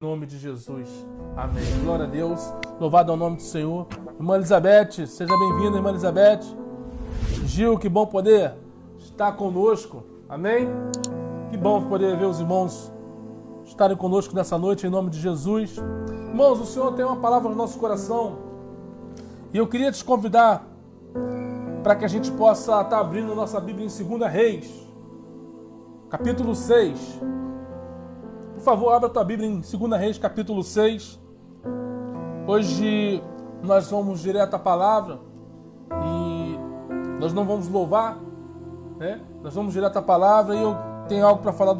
Em nome de Jesus. Amém. Glória a Deus. Louvado é o nome do Senhor. Irmã Elizabeth, seja bem-vinda, irmã Elizabeth. Gil, que bom poder estar conosco. Amém? Que bom poder ver os irmãos estarem conosco nessa noite, em nome de Jesus. Irmãos, o Senhor tem uma palavra no nosso coração. E eu queria te convidar para que a gente possa estar abrindo nossa Bíblia em 2 Reis, capítulo 6. Por favor, abra a tua Bíblia em 2 Reis, capítulo 6. Hoje nós vamos direto à palavra e nós não vamos louvar, né? Nós vamos direto à palavra e eu tenho algo para falar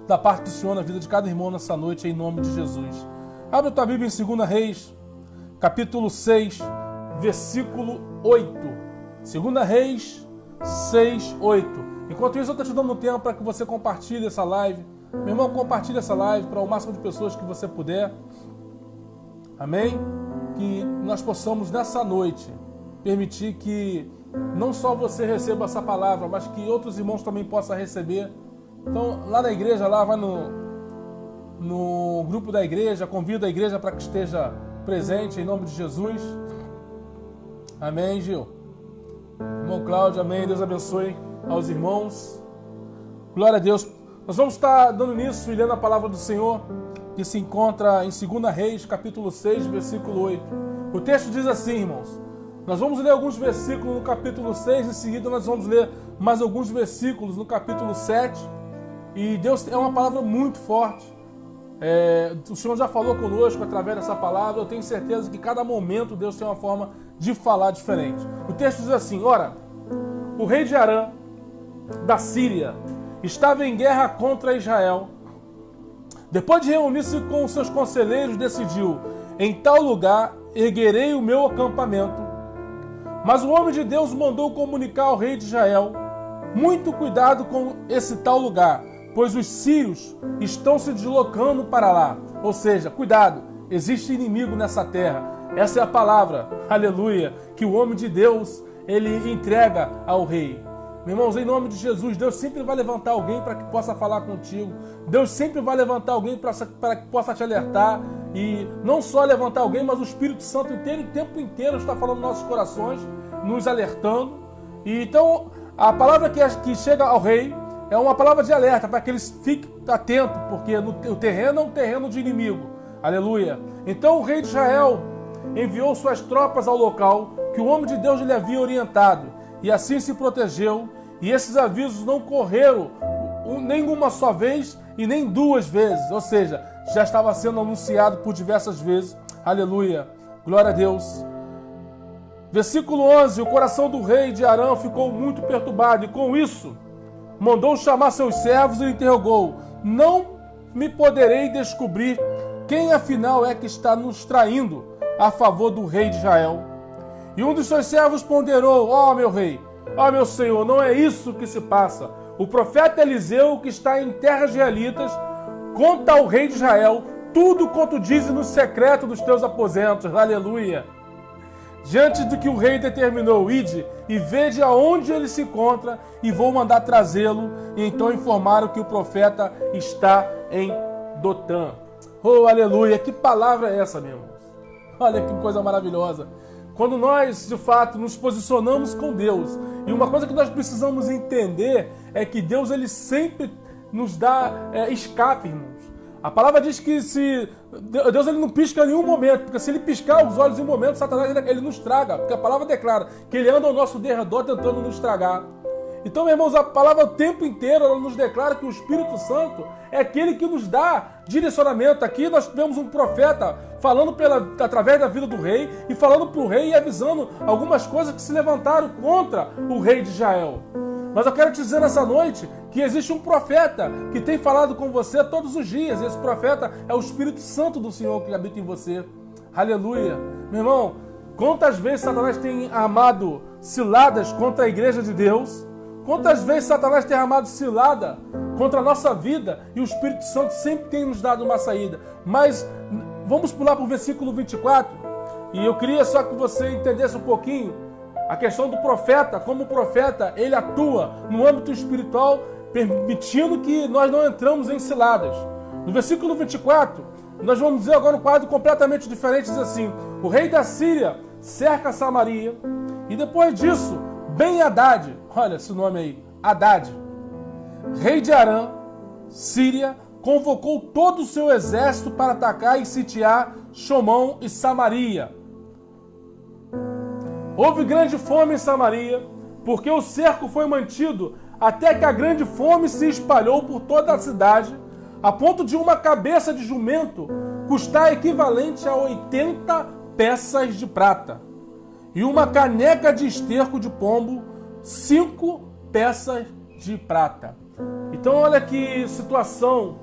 da parte do Senhor na vida de cada irmão nessa noite, em nome de Jesus. Abra a tua Bíblia em 2 Reis, capítulo 6, versículo 8. 2 Reis 6, 8. Enquanto isso, eu estou te dando tempo para que você compartilhe essa live. Meu irmão, compartilhe essa live para o máximo de pessoas que você puder. Amém? Que nós possamos nessa noite permitir que não só você receba essa palavra, mas que outros irmãos também possam receber. Então, lá na igreja, lá vai no grupo da igreja, convida a igreja para que esteja presente em nome de Jesus. Amém, Gil? Irmão Cláudio, amém. Deus abençoe aos irmãos. Glória a Deus. Nós vamos estar dando início e lendo a palavra do Senhor, que se encontra em 2 Reis, capítulo 6, versículo 8. O texto diz assim, irmãos. Nós vamos ler alguns versículos no capítulo 6, em seguida nós vamos ler mais alguns versículos no capítulo 7. E Deus é uma palavra muito forte. O Senhor já falou conosco através dessa palavra. Eu tenho certeza que cada momento Deus tem uma forma de falar diferente. O texto diz assim: ora, o rei de Arã, da Síria, estava em guerra contra Israel. Depois de reunir-se com os seus conselheiros, decidiu: em tal lugar erguerei o meu acampamento. Mas o homem de Deus mandou comunicar ao rei de Israel: muito cuidado com esse tal lugar, pois os sírios estão se deslocando para lá. Ou seja, cuidado, existe inimigo nessa terra. Essa é a palavra, aleluia, que o homem de Deus, ele entrega ao rei. Meus irmãos, em nome de Jesus, Deus sempre vai levantar alguém para que possa falar contigo. Deus sempre vai levantar alguém para que possa te alertar. E não só levantar alguém, mas o Espírito Santo inteiro, o tempo inteiro está falando nos nossos corações, nos alertando. E então, a palavra que chega ao rei é uma palavra de alerta, para que eles fiquem atentos, porque o terreno é um terreno de inimigo. Aleluia. Então o rei de Israel enviou suas tropas ao local que o homem de Deus lhe havia orientado. E assim se protegeu, e esses avisos não correram nenhuma só vez e nem duas vezes, ou seja, já estava sendo anunciado por diversas vezes. Aleluia, glória a Deus. Versículo 11, o coração do rei de Arã ficou muito perturbado, e com isso mandou chamar seus servos e lhe interrogou: não me poderei descobrir quem afinal é que está nos traindo a favor do rei de Israel? E um dos seus servos ponderou: ó meu rei, ó meu senhor, não é isso que se passa. O profeta Eliseu, que está em terras israelitas, conta ao rei de Israel tudo quanto diz no secreto dos teus aposentos. Aleluia. Diante do que o rei determinou: ide e vede aonde ele se encontra, e vou mandar trazê-lo. E então informaram que o profeta está em Dotã. Oh, aleluia. Que palavra é essa, meu irmão? Olha que coisa maravilhosa. Quando nós, de fato, nos posicionamos com Deus, e uma coisa que nós precisamos entender é que Deus, ele sempre nos dá escape, irmãos. A palavra diz que Deus, ele não pisca em nenhum momento, porque se ele piscar os olhos em um momento, Satanás, ele nos traga, porque a palavra declara que ele anda ao nosso derredor tentando nos tragar. Então, meus irmãos, a palavra o tempo inteiro ela nos declara que o Espírito Santo é aquele que nos dá direcionamento. Aqui nós vemos um profeta falando através da vida do rei e falando para o rei e avisando algumas coisas que se levantaram contra o rei de Israel. Mas eu quero te dizer nessa noite que existe um profeta que tem falado com você todos os dias. E esse profeta é o Espírito Santo do Senhor que habita em você. Aleluia. Meu irmão, quantas vezes Satanás tem armado ciladas contra a igreja de Deus? Quantas vezes Satanás tem armado cilada contra a nossa vida e o Espírito Santo sempre tem nos dado uma saída. Mas vamos pular para o versículo 24. E eu queria só que você entendesse um pouquinho a questão do profeta, como o profeta ele atua no âmbito espiritual, permitindo que nós não entramos em ciladas. No versículo 24, Nós vamos ver agora um quadro completamente diferente, diz assim: o rei da Síria cerca Samaria, e depois disso, Ben-Hadad, olha esse nome aí, Hadad, rei de Arã, Síria, convocou todo o seu exército para atacar e sitiar Chomão e Samaria. Houve grande fome em Samaria, porque o cerco foi mantido até que a grande fome se espalhou por toda a cidade, a ponto de uma cabeça de jumento custar equivalente a 80 peças de prata, e uma caneca de esterco de pombo, 5 peças de prata. Então olha que situação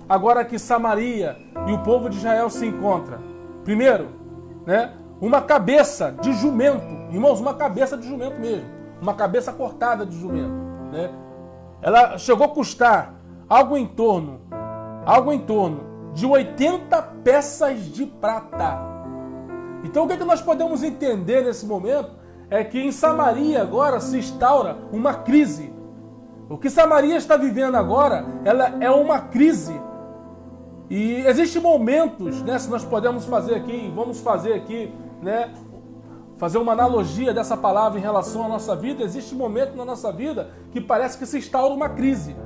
agora que Samaria e o povo de Israel se encontram. Primeiro, né, uma cabeça de jumento, irmãos, uma cabeça de jumento mesmo, uma cabeça cortada de jumento, né? Ela chegou a custar algo em torno de 80 peças de prata. Então o que nós podemos entender nesse momento é que em Samaria agora se instaura uma crise. O que Samaria está vivendo agora, ela é uma crise. E existem momentos, né, se nós podemos fazer aqui, vamos fazer aqui, né, fazer uma analogia dessa palavra em relação à nossa vida, existe um momento na nossa vida que parece que se instaura uma crise,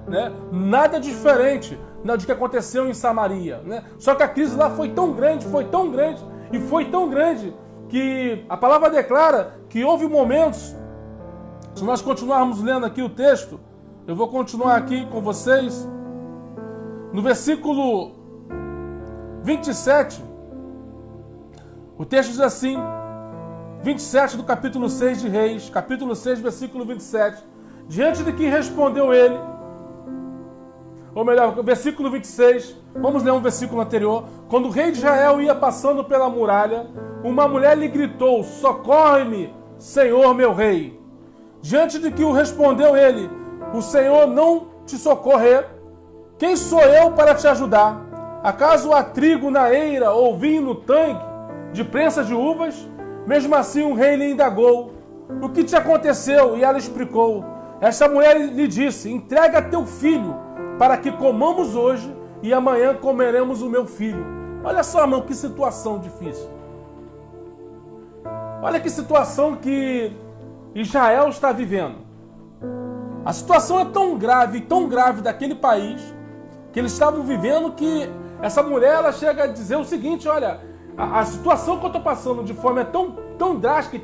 né? Nada diferente, né, do que aconteceu em Samaria, né? Só que a crise lá foi tão grande, que a palavra declara que houve momentos, se nós continuarmos lendo aqui o texto, eu vou continuar aqui com vocês, no versículo 27, o texto diz assim, 27 do capítulo 6 de Reis, capítulo 6, versículo 27, diante de que respondeu ele, ou melhor, versículo 26, vamos ler um versículo anterior, quando o rei de Israel ia passando pela muralha, uma mulher lhe gritou, socorre-me, Senhor meu rei. Diante de que o respondeu ele, o Senhor não te socorrer, quem sou eu para te ajudar? Acaso há trigo na eira ou vinho no tanque de prensa de uvas? Mesmo assim o rei lhe indagou, o que te aconteceu? E ela explicou. Esta mulher lhe disse, entrega teu filho para que comamos hoje e amanhã comeremos o meu filho. Olha só, irmão, que situação difícil. Olha que situação que Israel está vivendo. A situação é tão grave daquele país, que eles estavam vivendo, que essa mulher ela chega a dizer o seguinte, olha, a situação que eu estou passando de fome é tão drástica,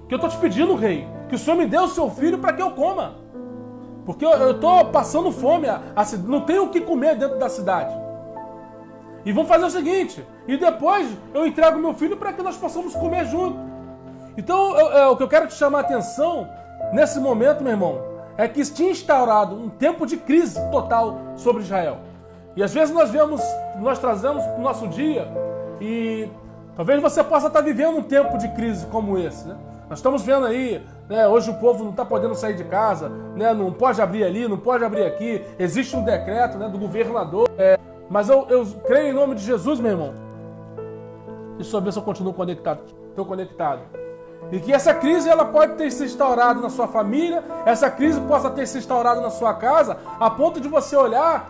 que eu estou te pedindo, rei, que o Senhor me dê o seu filho para que eu coma. Porque eu estou passando fome, não tenho o que comer dentro da cidade. E vamos fazer o seguinte, e depois eu entrego meu filho para que nós possamos comer junto. Então, o que eu quero te chamar a atenção, nesse momento, meu irmão, é que tinha instaurado um tempo de crise total sobre Israel. E às vezes nós trazemos para o nosso dia, e talvez você possa estar vivendo um tempo de crise como esse, né? Nós estamos vendo aí, né, hoje o povo não está podendo sair de casa, né, não pode abrir ali, não pode abrir aqui, existe um decreto, né, do governador, mas eu creio em nome de Jesus, meu irmão. Deixa eu ver se eu continuo conectado. Estou conectado. E que essa crise ela pode ter se instaurado na sua família, essa crise possa ter se instaurado na sua casa, a ponto de você olhar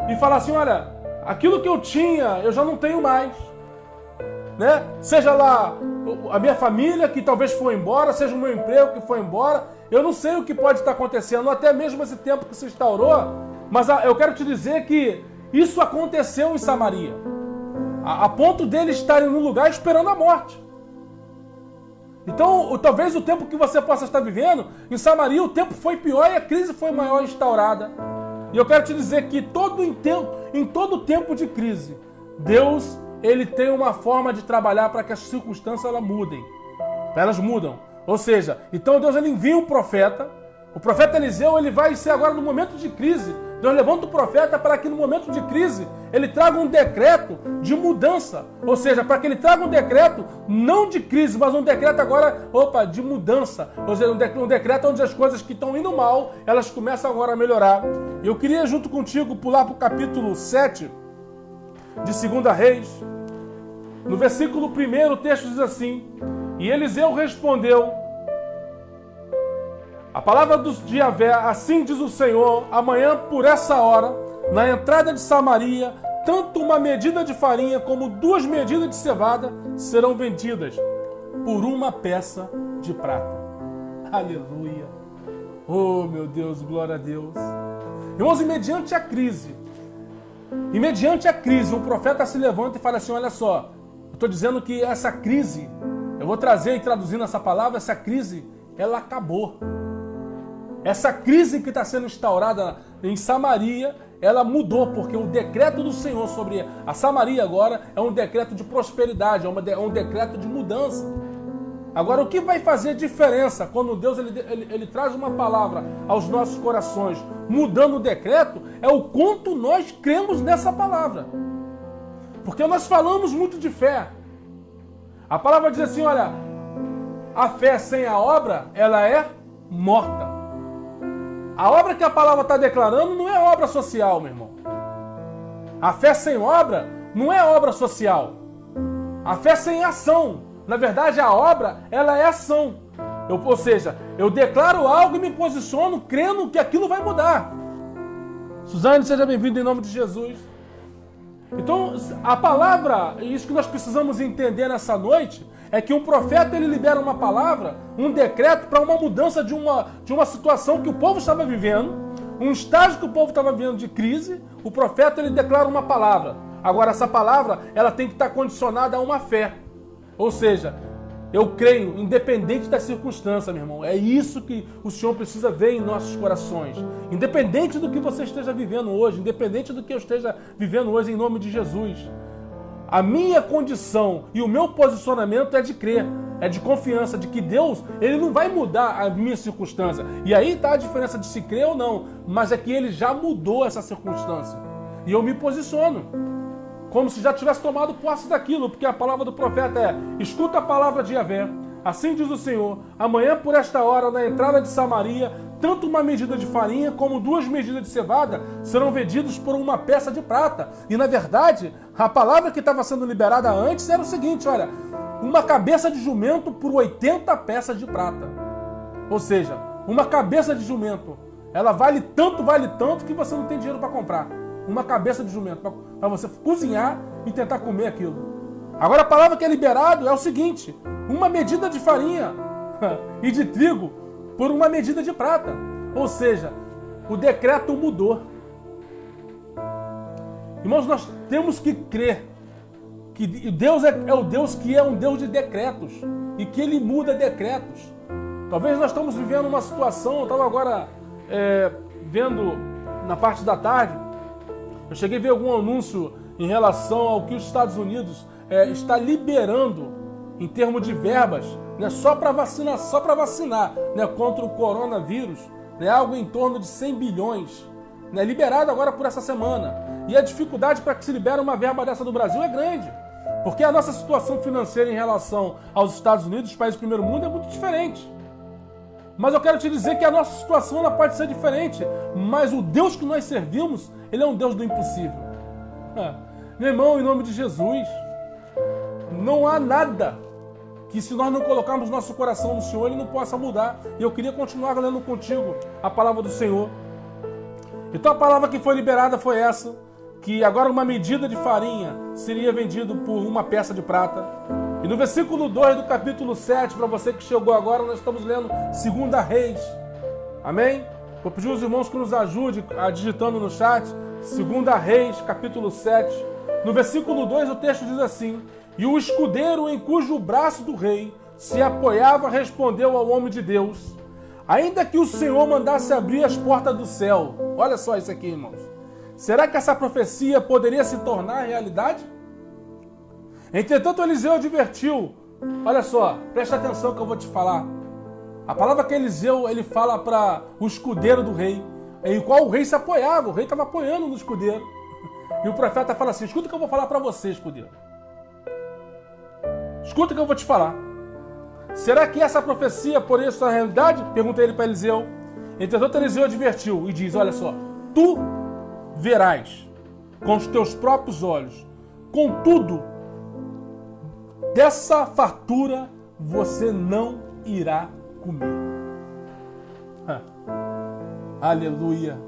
e falar assim, olha, aquilo que eu tinha, eu já não tenho mais. Né? Seja lá a minha família que talvez foi embora, seja o meu emprego que foi embora, eu não sei o que pode estar acontecendo, até mesmo esse tempo que se instaurou, mas eu quero te dizer que isso aconteceu em Samaria, a ponto deles estarem no lugar esperando a morte. Então, talvez o tempo que você possa estar vivendo, em Samaria o tempo foi pior e a crise foi maior instaurada. E eu quero te dizer que em todo tempo de crise, Deus, Ele tem uma forma de trabalhar para que as circunstâncias elas mudam. Ou seja, então Deus ele envia um profeta, o profeta Eliseu ele vai ser agora no momento de crise, Deus levanta o profeta para que no momento de crise ele traga um decreto de mudança. Ou seja, para que ele traga um decreto não de crise, mas um decreto agora, de mudança. Ou seja, um decreto onde as coisas que estão indo mal, elas começam agora a melhorar. Eu queria junto contigo pular para o capítulo 7 de 2 Reis. No versículo 1 o texto diz assim, e Eliseu respondeu, a palavra de Yahvé, assim diz o Senhor, amanhã por essa hora, na entrada de Samaria, tanto uma medida de farinha como 2 medidas de cevada serão vendidas por uma peça de prata. Aleluia. Oh, meu Deus, glória a Deus. Irmãos, mediante a crise, um profeta se levanta e fala assim, olha só, eu estou dizendo que essa crise, eu vou trazer e traduzindo essa palavra, essa crise, ela acabou. Essa crise que está sendo instaurada em Samaria, ela mudou, porque o decreto do Senhor sobre a Samaria agora é um decreto de prosperidade, é um decreto de mudança. Agora, o que vai fazer diferença quando Deus ele traz uma palavra aos nossos corações, mudando o decreto, é o quanto nós cremos nessa palavra. Porque nós falamos muito de fé. A palavra diz assim, olha, a fé sem a obra, ela é morta. A obra que a palavra está declarando não é obra social, meu irmão. A fé sem obra não é obra social. A fé sem ação. Na verdade, a obra, ela é ação. Ou seja, eu declaro algo e me posiciono crendo que aquilo vai mudar. Suzane, seja bem-vinda em nome de Jesus. Então, a palavra, isso que nós precisamos entender nessa noite, é que um profeta ele libera uma palavra, um decreto para uma mudança de uma situação que o povo estava vivendo, um estágio que o povo estava vivendo de crise. O profeta ele declara uma palavra. Agora, essa palavra ela tem que estar condicionada a uma fé. Ou seja, eu creio, independente da circunstância, meu irmão. É isso que o Senhor precisa ver em nossos corações. Independente do que você esteja vivendo hoje, independente do que eu esteja vivendo hoje, em nome de Jesus. A minha condição e o meu posicionamento é de crer, é de confiança, de que Deus ele não vai mudar a minha circunstância. E aí está a diferença de se crer ou não, mas é que Ele já mudou essa circunstância. E eu me posiciono como se já tivesse tomado posse daquilo, porque a palavra do profeta é: escuta a palavra de Yahvé, assim diz o Senhor, amanhã por esta hora, na entrada de Samaria, tanto uma medida de farinha como 2 medidas de cevada serão vendidos por uma peça de prata. E na verdade, a palavra que estava sendo liberada antes era o seguinte, olha, uma cabeça de jumento por 80 peças de prata. Ou seja, uma cabeça de jumento, ela vale tanto que você não tem dinheiro para comprar. Uma cabeça de jumento, para você cozinhar e tentar comer aquilo. Agora a palavra que é liberado é o seguinte: uma medida de farinha e de trigo por uma medida de prata. Ou seja, o decreto mudou. Irmãos, nós temos que crer que Deus é o Deus que é um Deus de decretos e que Ele muda decretos. Talvez nós estamos vivendo uma situação, eu estava agora vendo na parte da tarde, eu cheguei a ver algum anúncio em relação ao que os Estados Unidos está liberando em termos de verbas, né, só para vacinar, né, contra o coronavírus, né, algo em torno de 100 bilhões, né, liberado agora por essa semana. E a dificuldade para que se libere uma verba dessa no Brasil é grande, porque a nossa situação financeira em relação aos Estados Unidos, os países do primeiro mundo, é muito diferente. Mas eu quero te dizer que a nossa situação ela pode ser diferente, mas o Deus que nós servimos, Ele é um Deus do impossível. Meu irmão, em nome de Jesus, não há nada que, se nós não colocarmos nosso coração no Senhor, Ele não possa mudar. E eu queria continuar lendo contigo a palavra do Senhor. Então a palavra que foi liberada foi essa, que agora uma medida de farinha seria vendido por uma peça de prata. E no versículo 2 do capítulo 7, para você que chegou agora, nós estamos lendo 2 Reis. Amém? Vou pedir aos irmãos que nos ajudem digitando no chat. 2 Reis, capítulo 7. No versículo 2 o texto diz assim: e o escudeiro em cujo braço do rei se apoiava respondeu ao homem de Deus: ainda que o Senhor mandasse abrir as portas do céu. Olha só isso aqui, irmãos. Será que essa profecia poderia se tornar realidade? Entretanto, Eliseu advertiu. Olha só, presta atenção que eu vou te falar. A palavra que Eliseu ele fala para o escudeiro do rei, em qual o rei se apoiava. O rei estava apoiando no escudeiro. E o profeta fala assim: escuta o que eu vou falar para você, escudeiro. Escuta o que eu vou te falar. Será que essa profecia poderia ser realidade? Pergunta ele para Eliseu. Entretanto, Eliseu advertiu e diz: olha só, tu verás com os teus próprios olhos, contudo, dessa fartura você não irá comer. Aleluia,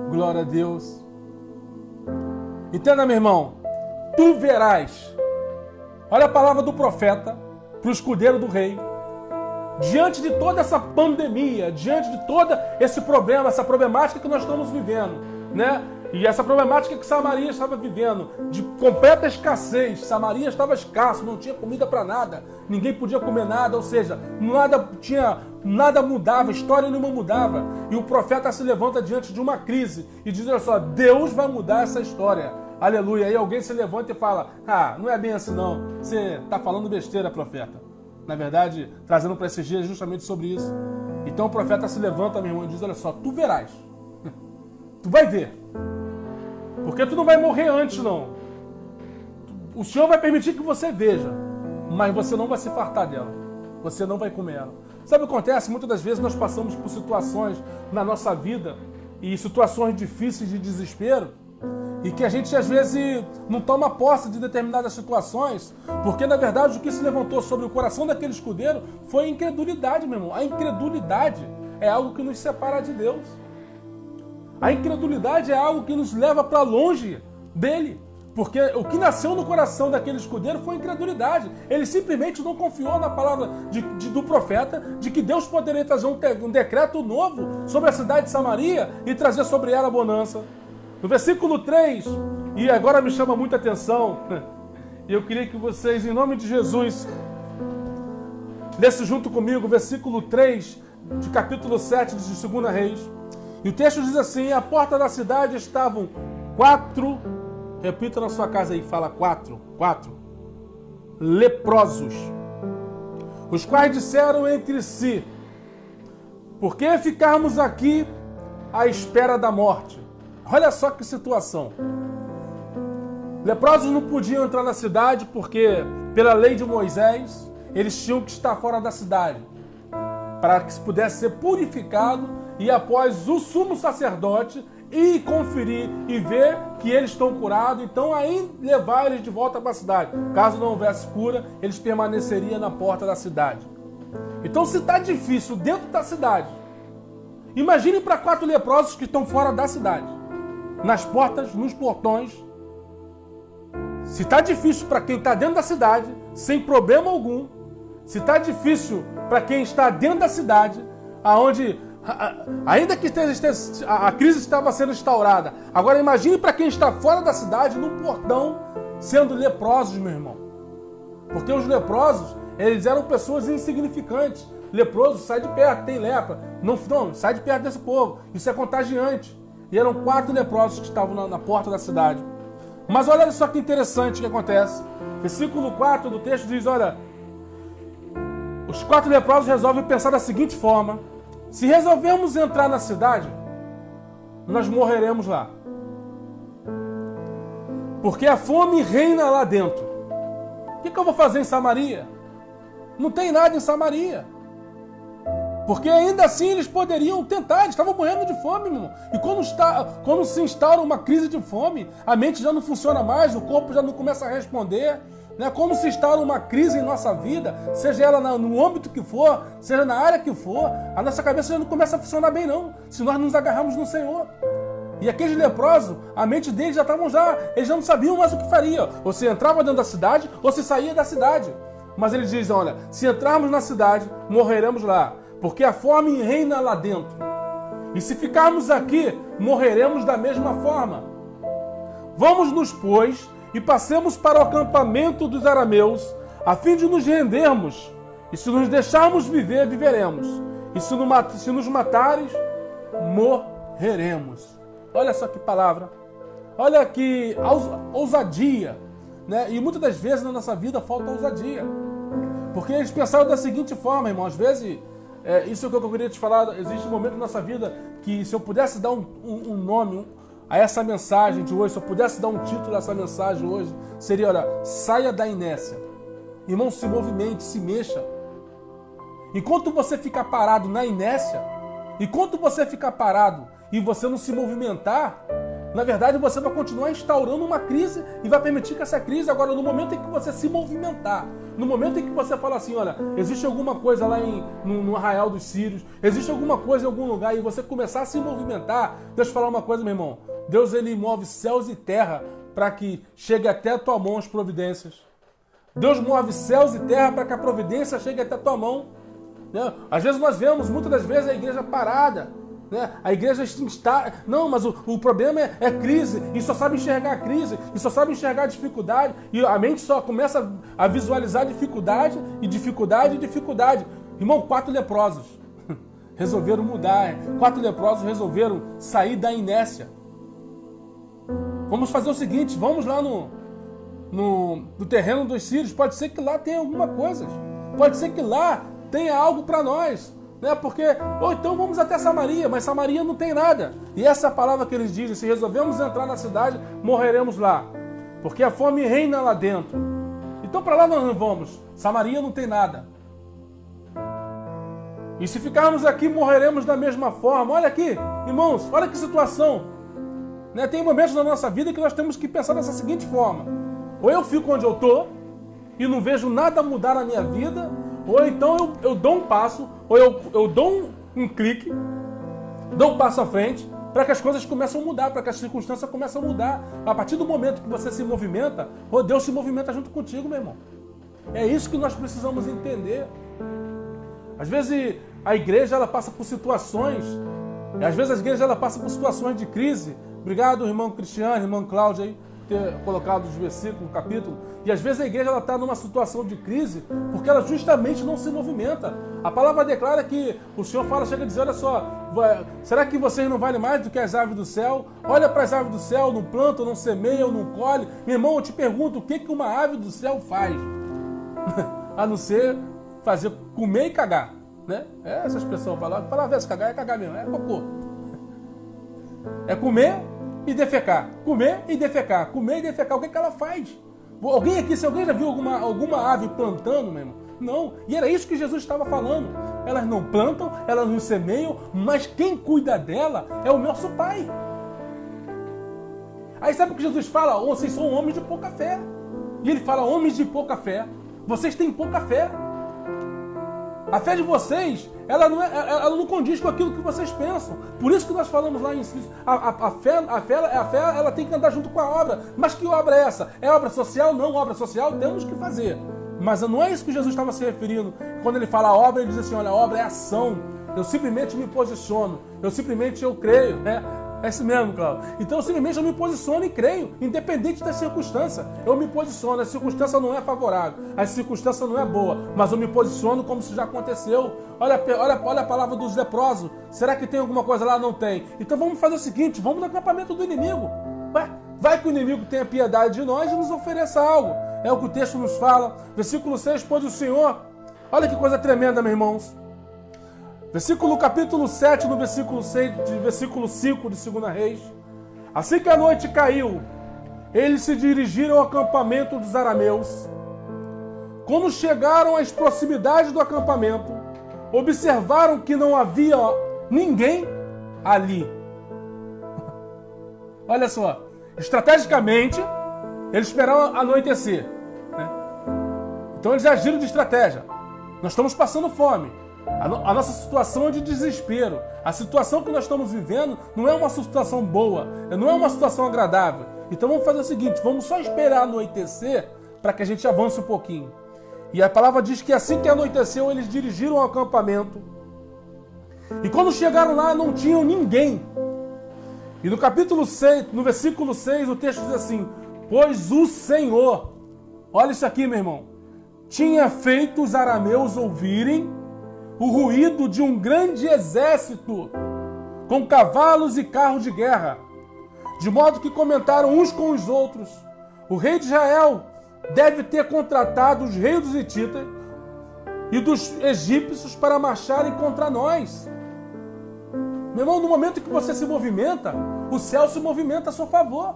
glória a Deus. Entenda, meu irmão, tu verás. Olha a palavra do profeta para o escudeiro do rei. Diante de toda essa pandemia, diante de todo esse problema, essa problemática que nós estamos vivendo, né? E essa problemática que Samaria estava vivendo, de completa escassez. Samaria estava escasso, não tinha comida para nada, ninguém podia comer nada, ou seja, nada mudava, história nenhuma mudava. E o profeta se levanta diante de uma crise e diz: olha só, Deus vai mudar essa história. Aleluia. Aí alguém se levanta e fala: ah, não é bem assim não, você está falando besteira, profeta. Na verdade, trazendo para esses dias justamente sobre isso. Então o profeta se levanta, meu irmão, e diz: olha só, tu verás, tu vai ver. Porque tu não vai morrer antes, não. O Senhor vai permitir que você veja, mas você não vai se fartar dela. Você não vai comer ela. Sabe o que acontece? Muitas das vezes nós passamos por situações na nossa vida, e situações difíceis de desespero, e que a gente às vezes não toma posse de determinadas situações, porque na verdade o que se levantou sobre o coração daquele escudeiro foi a incredulidade, meu irmão. A incredulidade é algo que nos separa de Deus. A incredulidade é algo que nos leva para longe dele. Porque o que nasceu no coração daquele escudeiro foi incredulidade. Ele simplesmente não confiou na palavra do profeta de que Deus poderia trazer um decreto novo sobre a cidade de Samaria e trazer sobre ela a bonança. No versículo 3, e agora me chama muita atenção, e eu queria que vocês, em nome de Jesus, lessem junto comigo o versículo 3 de capítulo 7 de 2 Reis. E o texto diz assim: à porta da cidade estavam 4, repita na sua casa aí, fala 4 leprosos, os quais disseram entre si: por que ficarmos aqui à espera da morte? Olha só que situação. Leprosos não podiam entrar na cidade porque, pela lei de Moisés, eles tinham que estar fora da cidade para que se pudesse ser purificado e após o sumo sacerdote ir conferir e ver que eles estão curados, então aí levar eles de volta para a cidade. Caso não houvesse cura, eles permaneceriam na porta da cidade. Então, se está difícil dentro da cidade, imagine para 4 leprosos que estão fora da cidade, nas portas, nos portões. Se está difícil para quem está dentro da cidade, sem problema algum, se está difícil para quem está dentro da cidade, aonde ainda que a crise estava sendo instaurada, agora imagine para quem está fora da cidade, no portão, sendo leprosos, meu irmão. Porque os leprosos, eles eram pessoas insignificantes. Leproso, sai de perto, tem lepra. Não, sai de perto desse povo. Isso é contagiante. E eram 4 leprosos que estavam na porta da cidade. Mas olha só que interessante o que acontece. Versículo 4 do texto diz: olha, os 4 leprosos resolvem pensar da seguinte forma: se resolvermos entrar na cidade, nós morreremos lá. Porque a fome reina lá dentro. O que eu vou fazer em Samaria? Não tem nada em Samaria. Porque ainda assim eles poderiam tentar, eles estavam morrendo de fome, meu irmão. E quando se instaura uma crise de fome, a mente já não funciona mais, o corpo já não começa a responder. Né? Quando se instaura uma crise em nossa vida, seja ela no âmbito que for, seja na área que for, a nossa cabeça já não começa a funcionar bem não, se nós nos agarrarmos no Senhor. E aqueles leprosos, a mente deles eles já não sabiam mais o que faria. Ou se entrava dentro da cidade, ou se saía da cidade. Mas eles dizem: olha, se entrarmos na cidade, morreremos lá. Porque a fome reina lá dentro. E se ficarmos aqui, morreremos da mesma forma. Vamos-nos, pois, e passemos para o acampamento dos arameus, a fim de nos rendermos. E se nos deixarmos viver, viveremos. E se nos matares, morreremos. Olha só que palavra. Olha que ousadia. Né? E muitas das vezes na nossa vida falta ousadia. Porque eles pensaram da seguinte forma, irmão. Às vezes... isso é o que eu queria te falar. Existe um momento na nossa vida que, se eu pudesse dar um nome a essa mensagem de hoje, se eu pudesse dar um título a essa mensagem hoje, seria: olha, saia da inércia. Irmão, se movimente, se mexa. Enquanto você ficar parado na inércia, enquanto você ficar parado e você não se movimentar, na verdade você vai continuar instaurando uma crise e vai permitir que essa crise, agora no momento em que você se movimentar, no momento em que você fala assim: olha, existe alguma coisa lá no Arraial dos Sírios, existe alguma coisa em algum lugar, e você começar a se movimentar, deixa eu falar uma coisa, meu irmão. Deus, ele move céus e terra para que chegue até a tua mão as providências. Deus move céus e terra para que a providência chegue até a tua mão. Né? Às vezes nós vemos, muitas das vezes, a igreja parada. Né? A igreja está... Não, mas o problema é crise. E só sabe enxergar a crise. E só sabe enxergar a dificuldade. E a mente só começa a visualizar dificuldade e dificuldade e dificuldade. Irmão, 4 leprosos resolveram mudar. 4 leprosos resolveram sair da inércia. Vamos fazer o seguinte, vamos lá no terreno dos sírios. Pode ser que lá tenha alguma coisa. Pode ser que lá tenha algo para nós. Né? Porque, ou então vamos até Samaria, mas Samaria não tem nada. E essa é a palavra que eles dizem, se resolvemos entrar na cidade, morreremos lá. Porque a fome reina lá dentro. Então para lá nós não vamos. Samaria não tem nada. E se ficarmos aqui, morreremos da mesma forma. Olha aqui, irmãos, olha que situação. Né? Tem momentos na nossa vida que nós temos que pensar dessa seguinte forma. Ou eu fico onde eu estou e não vejo nada mudar na minha vida, ou então eu dou um passo, ou eu dou um clique, dou um passo à frente, para que as coisas comecem a mudar, para que as circunstâncias comecem a mudar. A partir do momento que você se movimenta, Deus se movimenta junto contigo, meu irmão. É isso que nós precisamos entender. Às vezes a igreja ela passa por situações, às vezes a igreja ela passa por situações de crise. Obrigado, irmão Cristiano, irmão Cláudio, aí, ter colocado os versículos, o capítulo. E às vezes a igreja está numa situação de crise porque ela justamente não se movimenta. A palavra declara que o Senhor fala, chega a dizer, olha só, será que vocês não valem mais do que as aves do céu? Olha para as aves do céu, não plantam, não semeiam, não colhem. Meu irmão, eu te pergunto, o que uma ave do céu faz? A não ser fazer comer e cagar. Né? É essa expressão, palavra essa, cagar é cagar mesmo, é cocô. É comer e defecar. Comer e defecar. Comer e defecar. O que ela faz? Alguém aqui, se alguém já viu alguma ave plantando, meu irmão? Não. E era isso que Jesus estava falando. Elas não plantam, elas não semeiam, mas quem cuida dela é o nosso Pai. Aí sabe o que Jesus fala? Vocês são homens de pouca fé. E ele fala, homens de pouca fé. Vocês têm pouca fé. A fé de vocês, ela não condiz com aquilo que vocês pensam. Por isso que nós falamos lá em Inciso, a fé ela tem que andar junto com a obra. Mas que obra é essa? É obra social? Não, obra social temos que fazer. Mas não é isso que Jesus estava se referindo. Quando ele fala obra, ele diz assim, olha, a obra é ação. Eu simplesmente me posiciono. Eu creio, né? É isso mesmo, Cláudio. Então, simplesmente eu me posiciono e creio, independente da circunstância. Eu me posiciono, a circunstância não é favorável, a circunstância não é boa, mas eu me posiciono como se já aconteceu. Olha a palavra dos leprosos. Será que tem alguma coisa lá? Não tem. Então vamos fazer o seguinte, vamos no acampamento do inimigo. Vai que o inimigo tenha piedade de nós e nos ofereça algo. É o que o texto nos fala. Versículo 6, pois o Senhor... Olha que coisa tremenda, meus irmãos. Capítulo 7, no versículo 6, versículo 5 de 2 Reis. Assim que a noite caiu, eles se dirigiram ao acampamento dos arameus. Quando chegaram às proximidades do acampamento, observaram que não havia ninguém ali. Olha só, estrategicamente, eles esperaram anoitecer. Né? Então eles agiram de estratégia. Nós estamos passando fome. A nossa situação é de desespero. A situação que nós estamos vivendo não é uma situação boa, não é uma situação agradável. Então vamos fazer o seguinte, vamos só esperar anoitecer para que a gente avance um pouquinho. E a palavra diz que assim que anoiteceu, eles dirigiram ao acampamento. E quando chegaram lá, não tinham ninguém. E no capítulo 6, no versículo 6, o texto diz assim, pois o Senhor, olha isso aqui, meu irmão, tinha feito os arameus ouvirem o ruído de um grande exército, com cavalos e carros de guerra, de modo que comentaram uns com os outros, o rei de Israel deve ter contratado os reis dos hititas e dos egípcios para marcharem contra nós. Meu irmão, no momento que você se movimenta, o céu se movimenta a seu favor,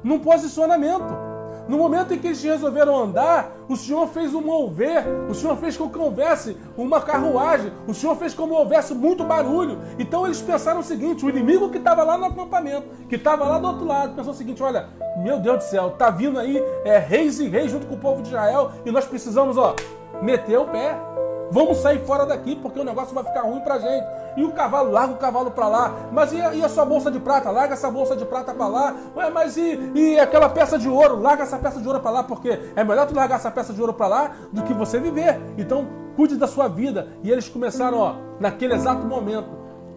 num posicionamento. No momento em que eles resolveram andar, o Senhor fez um mover, o Senhor fez com que houvesse uma carruagem, o Senhor fez com que houvesse muito barulho. Então eles pensaram o seguinte, o inimigo que estava lá no acampamento, que estava lá do outro lado, pensou o seguinte, olha, meu Deus do céu, tá vindo aí reis e reis junto com o povo de Israel e nós precisamos, meter o pé. Vamos sair fora daqui, porque o negócio vai ficar ruim pra gente. E o cavalo, larga o cavalo pra lá. Mas e a sua bolsa de prata? Larga essa bolsa de prata pra lá. Ué, mas e aquela peça de ouro? Larga essa peça de ouro pra lá, porque é melhor tu largar essa peça de ouro pra lá do que você viver. Então, cuide da sua vida. E eles começaram, naquele exato momento,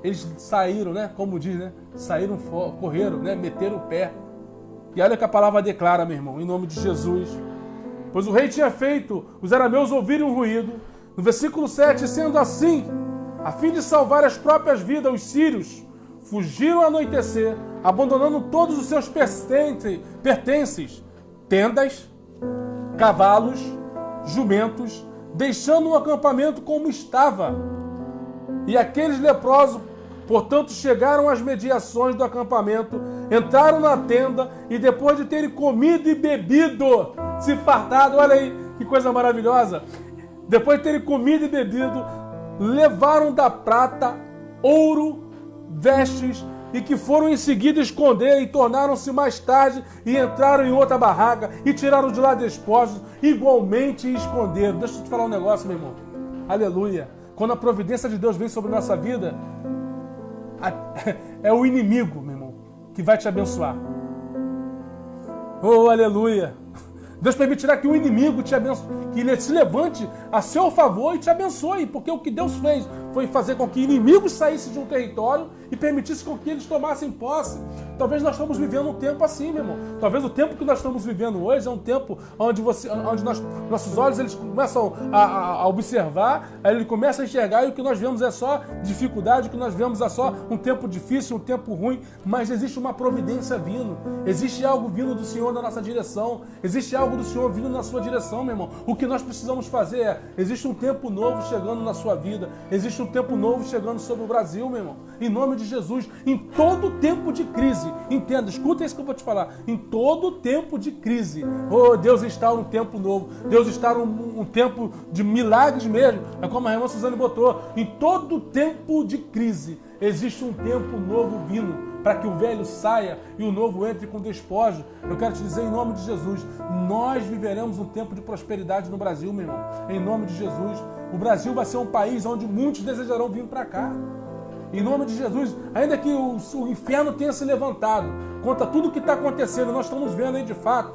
eles saíram, né? Como diz, né? Saíram, correram, né? Meteram o pé. E olha o que a palavra declara, meu irmão, em nome de Jesus. Pois o rei tinha feito os arameus ouvirem um ruído. No versículo 7, sendo assim, a fim de salvar as próprias vidas, os sírios fugiram ao anoitecer, abandonando todos os seus pertences, tendas, cavalos, jumentos, deixando o acampamento como estava. E aqueles leprosos, portanto, chegaram às mediações do acampamento, entraram na tenda e depois de terem comido e bebido, se fartado, olha aí que coisa maravilhosa, depois de terem comido e bebido, levaram da prata, ouro, vestes, e que foram em seguida esconder e tornaram-se mais tarde e entraram em outra barraca e tiraram de lá despojos, igualmente e esconderam. Deixa eu te falar um negócio, meu irmão. Aleluia. Quando a providência de Deus vem sobre a nossa vida, é o inimigo, meu irmão, que vai te abençoar. Oh, aleluia. Deus permitirá que o inimigo te abençoe, que ele se levante a seu favor e te abençoe, porque o que Deus fez foi fazer com que inimigos saíssem de um território e permitisse com que eles tomassem posse. Talvez nós estamos vivendo um tempo assim, meu irmão. Talvez o tempo que nós estamos vivendo hoje é um tempo onde nossos olhos eles começam a observar, aí ele começa a enxergar e o que nós vemos é só dificuldade, o que nós vemos é só um tempo difícil, um tempo ruim, mas existe uma providência vindo, existe algo vindo do Senhor na nossa direção, existe algo do Senhor vindo na sua direção, meu irmão. O que nós precisamos fazer existe um tempo novo chegando na sua vida, existe um tempo novo chegando sobre o Brasil, meu irmão. Em nome de Jesus, em todo tempo de crise, entenda, escuta isso que eu vou te falar, em todo tempo de crise, oh, Deus está num tempo novo, Deus está num tempo de milagres mesmo, é como a irmã Suzane botou, em todo tempo de crise, existe um tempo novo vindo, para que o velho saia e o novo entre com despojo. Eu quero te dizer, em nome de Jesus, nós viveremos um tempo de prosperidade no Brasil, meu irmão. Em nome de Jesus, o Brasil vai ser um país onde muitos desejarão vir para cá. Em nome de Jesus, ainda que o inferno tenha se levantado contra tudo que está acontecendo, nós estamos vendo aí de fato.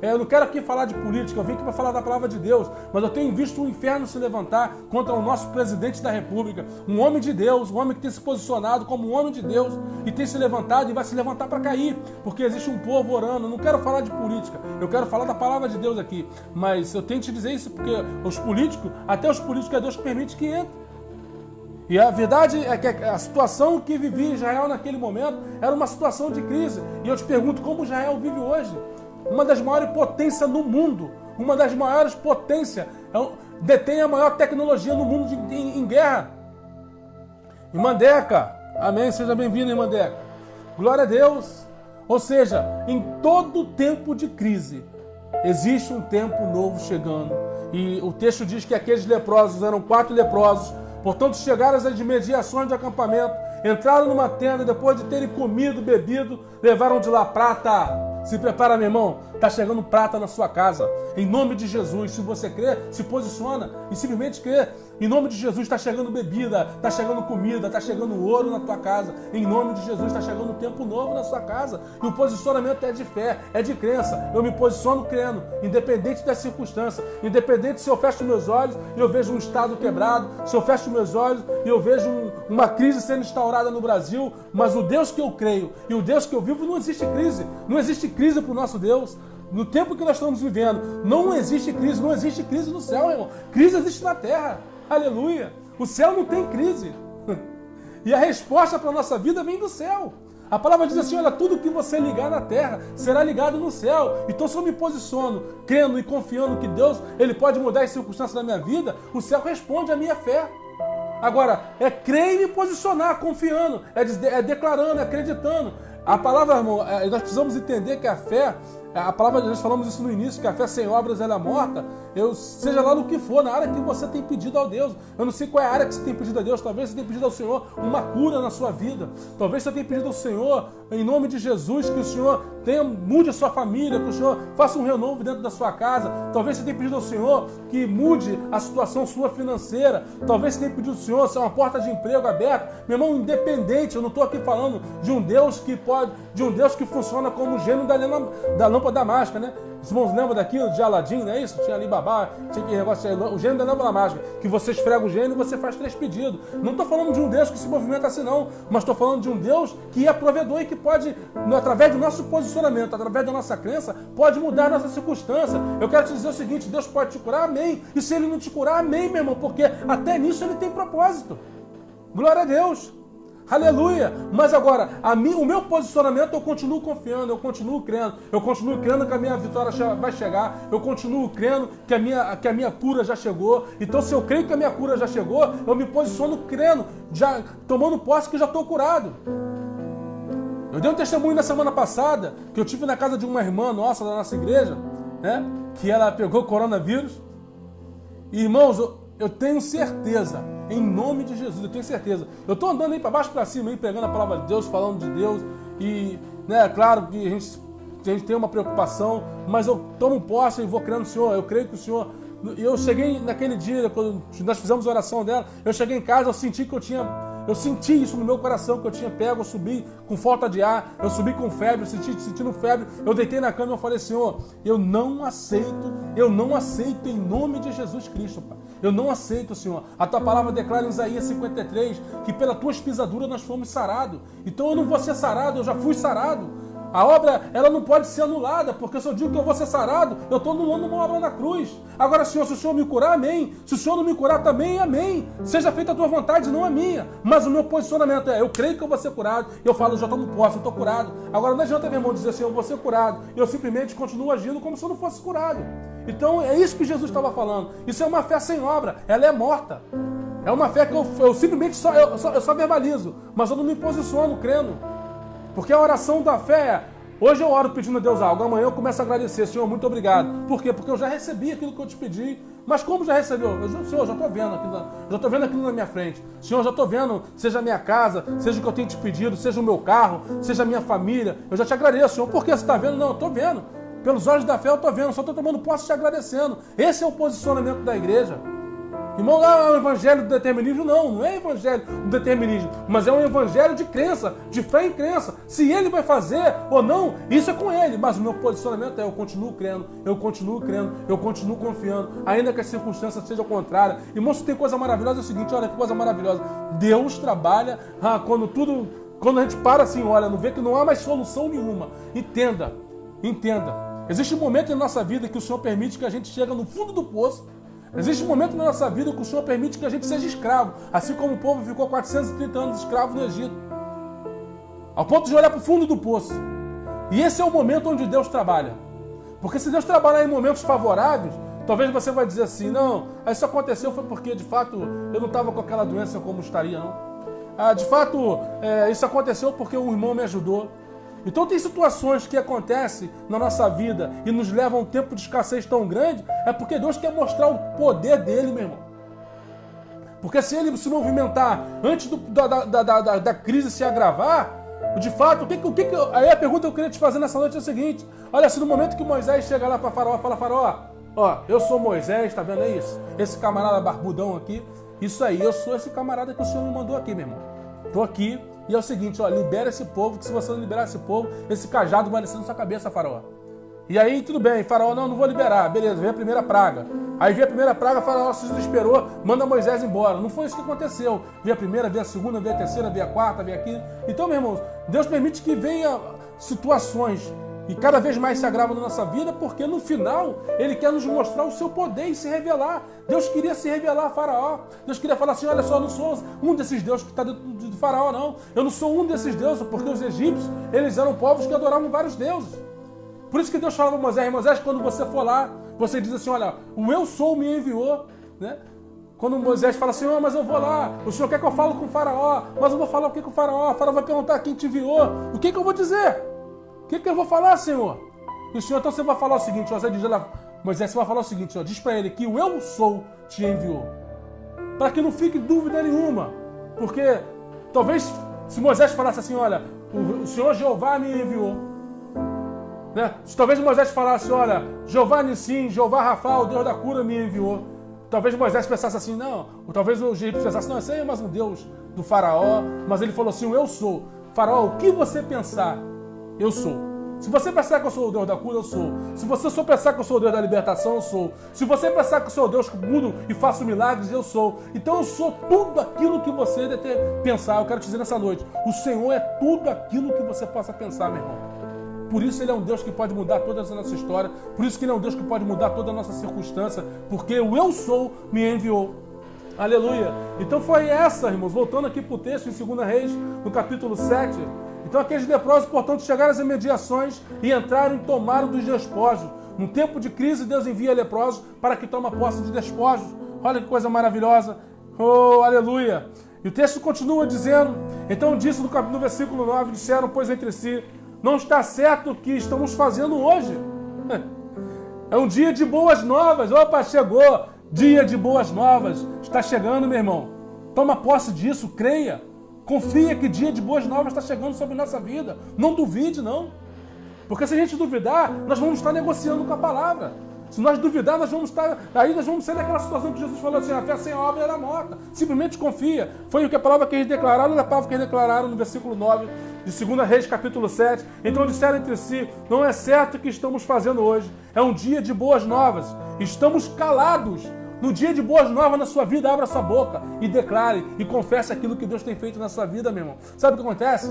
Eu não quero aqui falar de política, eu vim aqui para falar da palavra de Deus, mas eu tenho visto o inferno se levantar contra o nosso presidente da República, um homem de Deus, um homem que tem se posicionado como um homem de Deus e tem se levantado e vai se levantar para cair, porque existe um povo orando. Eu não quero falar de política, eu quero falar da palavra de Deus aqui, mas eu tenho que te dizer isso porque os políticos, até os políticos é Deus que permite que entrem. E a verdade é que a situação que vivia Israel naquele momento era uma situação de crise. E eu te pergunto, como Israel vive hoje? Uma das maiores potências no mundo, uma das maiores potências, detém a maior tecnologia no mundo em guerra. Irmã Deca, amém, seja bem-vindo, irmã Deca. Glória a Deus. Ou seja, em todo tempo de crise, existe um tempo novo chegando. E o texto diz que aqueles leprosos eram 4 leprosos, portanto chegaram às imediações do acampamento, entraram numa tenda, depois de terem comido, bebido, levaram de lá prata. Se prepara, meu irmão, está chegando prata na sua casa. Em nome de Jesus, se você crê, se posiciona e simplesmente crê. Em nome de Jesus está chegando bebida, está chegando comida, está chegando ouro na tua casa. Em nome de Jesus está chegando um tempo novo na sua casa. E o posicionamento é de fé, é de crença. Eu me posiciono crendo, independente da circunstância. Independente se eu fecho meus olhos e eu vejo um estado quebrado, se eu fecho meus olhos e eu vejo uma crise sendo instaurada no Brasil, mas o Deus que eu creio e o Deus que eu vivo, não existe crise. Não existe crise para o nosso Deus. No tempo que nós estamos vivendo, não existe crise no céu, irmão. Crise existe na terra. Aleluia. O céu não tem crise. E a resposta para a nossa vida vem do céu. A palavra diz assim, olha, tudo que você ligar na terra será ligado no céu. Então se eu me posiciono, crendo e confiando que Deus ele pode mudar as circunstâncias da minha vida, o céu responde à minha fé. Agora, é crer e me posicionar, confiando, é declarando, é acreditando. A palavra, irmão, nós precisamos entender que a fé, A palavra de Deus, falamos isso no início, que a fé sem obras ela é morta. Seja lá no que for, na área que você tem pedido ao Deus. Eu não sei qual é a área que você tem pedido a Deus. Talvez você tenha pedido ao Senhor uma cura na sua vida. Talvez você tenha pedido ao Senhor, em nome de Jesus, que o Senhor mude a sua família, que o Senhor faça um renovo dentro da sua casa. Talvez você tenha pedido ao Senhor que mude a situação sua financeira. Talvez você tenha pedido ao Senhor uma porta de emprego aberta. Meu irmão, independente, eu não estou aqui falando de um Deus que funciona como o gênio da lâmpada mágica, né? Os irmãos lembram daquilo de Aladim, não é isso? Tinha ali babá, tinha que negócio, o gênio da lâmpada mágica, que você esfrega o gênio e você faz 3 pedidos. Não estou falando de um Deus que se movimenta assim não, mas estou falando de um Deus que é provedor e que pode, através do nosso posicionamento, através da nossa crença, pode mudar a nossa circunstância. Eu quero te dizer o seguinte, Deus pode te curar, amém. E se Ele não te curar, amém, meu irmão, porque até nisso Ele tem propósito. Glória a Deus. Aleluia! Mas agora, o meu posicionamento, eu continuo confiando, eu continuo crendo que a minha vitória vai chegar, eu continuo crendo que a minha cura já chegou. Então, se eu creio que a minha cura já chegou, eu me posiciono crendo, já tomando posse que já estou curado. Eu dei um testemunho na semana passada, que eu tive na casa de uma irmã nossa, da nossa igreja, né, que ela pegou coronavírus. E, irmãos, eu tenho certeza, em nome de Jesus, eu tenho certeza. Eu estou andando aí para baixo e para cima, aí, pregando a palavra de Deus, falando de Deus. E, né, claro que a gente tem uma preocupação, mas eu tomo posse e vou crendo no Senhor. Eu creio que o Senhor... Eu cheguei naquele dia, quando nós fizemos a oração dela, eu cheguei em casa, eu senti isso no meu coração, que eu tinha pego, eu subi com falta de ar, eu subi com febre, sentindo febre, eu deitei na cama e eu falei, Senhor, eu não aceito em nome de Jesus Cristo, Pai. Eu não aceito, Senhor. A Tua palavra declara em Isaías 53 que pela Tuas pisaduras nós fomos sarados. Então eu não vou ser sarado, eu já fui sarado. A obra, ela não pode ser anulada, porque se eu digo que eu vou ser sarado, eu estou anulando uma obra na cruz. Agora, Senhor, se o Senhor me curar, amém. Se o Senhor não me curar também, amém. Seja feita a Tua vontade, não a minha. Mas o meu posicionamento eu creio que eu vou ser curado. Eu falo, eu já estou no posse, eu estou curado. Agora, não adianta, meu irmão, dizer assim, eu vou ser curado. Eu simplesmente continuo agindo como se eu não fosse curado. Então, é isso que Jesus estava falando. Isso é uma fé sem obra. Ela é morta. É uma fé que eu simplesmente só verbalizo, mas eu não me posiciono crendo. Porque a oração da fé é, hoje eu oro pedindo a Deus algo, amanhã eu começo a agradecer, Senhor, muito obrigado. Por quê? Porque eu já recebi aquilo que eu te pedi. Mas como já recebeu? Senhor, já estou vendo aquilo na minha frente. Senhor, já estou vendo, seja a minha casa, seja o que eu tenho te pedido, seja o meu carro, seja a minha família. Eu já te agradeço, Senhor. Por que você está vendo? Não, eu estou vendo. Pelos olhos da fé eu estou vendo, só estou tomando posse te agradecendo. Esse é o posicionamento da igreja. Irmão, lá é o evangelho do determinismo, não é evangelho do determinismo, mas é um evangelho de crença, de fé em crença. Se ele vai fazer ou não, isso é com ele, mas o meu posicionamento é eu continuo crendo, eu continuo confiando, ainda que as circunstâncias sejam contrárias. Irmão, se tem coisa maravilhosa, é o seguinte, olha que coisa maravilhosa, Deus trabalha quando a gente para assim, olha, não vê que não há mais solução nenhuma. Entenda, existe um momento em nossa vida que o Senhor permite que a gente chegue no fundo do poço. Existe um momento na nossa vida que o Senhor permite que a gente seja escravo, assim como o povo ficou 430 anos escravo no Egito, ao ponto de olhar para o fundo do poço. E esse é o momento onde Deus trabalha. Porque se Deus trabalhar em momentos favoráveis, talvez você vai dizer assim, não, isso aconteceu foi porque de fato eu não estava com aquela doença como estaria, não. De fato, isso aconteceu porque um irmão me ajudou. Então tem situações que acontecem na nossa vida e nos levam a um tempo de escassez tão grande, é porque Deus quer mostrar o poder dele, meu irmão. Porque se ele se movimentar antes da crise se agravar, de fato, aí a pergunta que eu queria te fazer nessa noite é a seguinte, olha, se no momento que Moisés chega lá para Faraó, fala, Faraó, ó, eu sou Moisés, tá vendo isso? Esse camarada barbudão aqui, isso aí, eu sou esse camarada que o Senhor me mandou aqui, meu irmão. Tô aqui. E é o seguinte, ó, libera esse povo, que se você não liberar esse povo, esse cajado vai descer na sua cabeça, Faraó. E aí, tudo bem, Faraó, não vou liberar, beleza, vem a primeira praga. Aí vem a primeira praga, Faraó se desesperou, manda Moisés embora. Não foi isso que aconteceu. Veio a primeira, veio a segunda, veio a terceira, veio a quarta, veio aqui. Então, meu irmão, Deus permite que venha situações e cada vez mais se agrava na nossa vida, porque no final Ele quer nos mostrar o seu poder e se revelar. Deus queria se revelar a Faraó. Deus queria falar assim, olha só, eu não sou um desses deuses que está dentro do Faraó, não. Eu não sou um desses deuses, porque os egípcios, eles eram povos que adoravam vários deuses. Por isso que Deus falava para Moisés, quando você for lá, você diz assim, olha, o eu sou me enviou, né? Quando Moisés fala assim, mas eu vou lá, o Senhor quer que eu fale com o Faraó, mas eu vou falar o que com o Faraó vai perguntar quem te enviou, o que eu vou dizer? O que eu vou falar, Senhor? E o Senhor, então você vai falar o seguinte, ó, Moisés, você vai falar o seguinte, ó, diz para ele que o eu sou te enviou. Para que não fique dúvida nenhuma. Porque talvez se Moisés falasse assim, olha, o Senhor Jeová me enviou. Né? Se talvez Moisés falasse, olha, Jeová Nissim, Jeová Rafa, o Deus da cura me enviou. Talvez Moisés pensasse assim, não. Ou talvez o egípcio pensasse, não, esse aí é mais um Deus do faraó. Mas ele falou assim, eu sou. Faraó, o que você pensar, eu sou. Se você pensar que eu sou o Deus da cura, eu sou. Se você só pensar que eu sou o Deus da libertação, eu sou. Se você pensar que eu sou o Deus que mudo e faço milagres, eu sou. Então eu sou tudo aquilo que você deve pensar. Eu quero te dizer nessa noite, o Senhor é tudo aquilo que você possa pensar, meu irmão. Por isso Ele é um Deus que pode mudar toda a nossa história. Por isso que Ele é um Deus que pode mudar toda a nossa circunstância. Porque o eu sou me enviou. Aleluia. Então foi essa, irmãos, voltando aqui para o texto em 2 Reis, no capítulo 7. Então aqueles leprosos, portanto, chegaram às imediações e entraram e tomaram dos despojos. Num tempo de crise, Deus envia leprosos para que tomem posse de despojos. Olha que coisa maravilhosa. Oh, aleluia. E o texto continua dizendo, então disse no versículo 9, disseram, pois entre si, não está certo o que estamos fazendo hoje. É um dia de boas novas. Opa, chegou. Dia de boas novas. Está chegando, meu irmão. Toma posse disso, creia. Confia que dia de boas novas está chegando sobre nossa vida. Não duvide, não. Porque se a gente duvidar, nós vamos estar negociando com a palavra. Se nós duvidar, nós vamos estar... Aí nós vamos ser naquela situação que Jesus falou assim, a fé sem obra era morta. Simplesmente confia. Foi o que a palavra que eles declararam, a palavra que eles declararam no versículo 9 de 2 Reis, capítulo 7. Então disseram entre si, não é certo o que estamos fazendo hoje. É um dia de boas novas. Estamos calados. No dia de boas novas na sua vida, abra sua boca e declare e confesse aquilo que Deus tem feito na sua vida, meu irmão. Sabe o que acontece?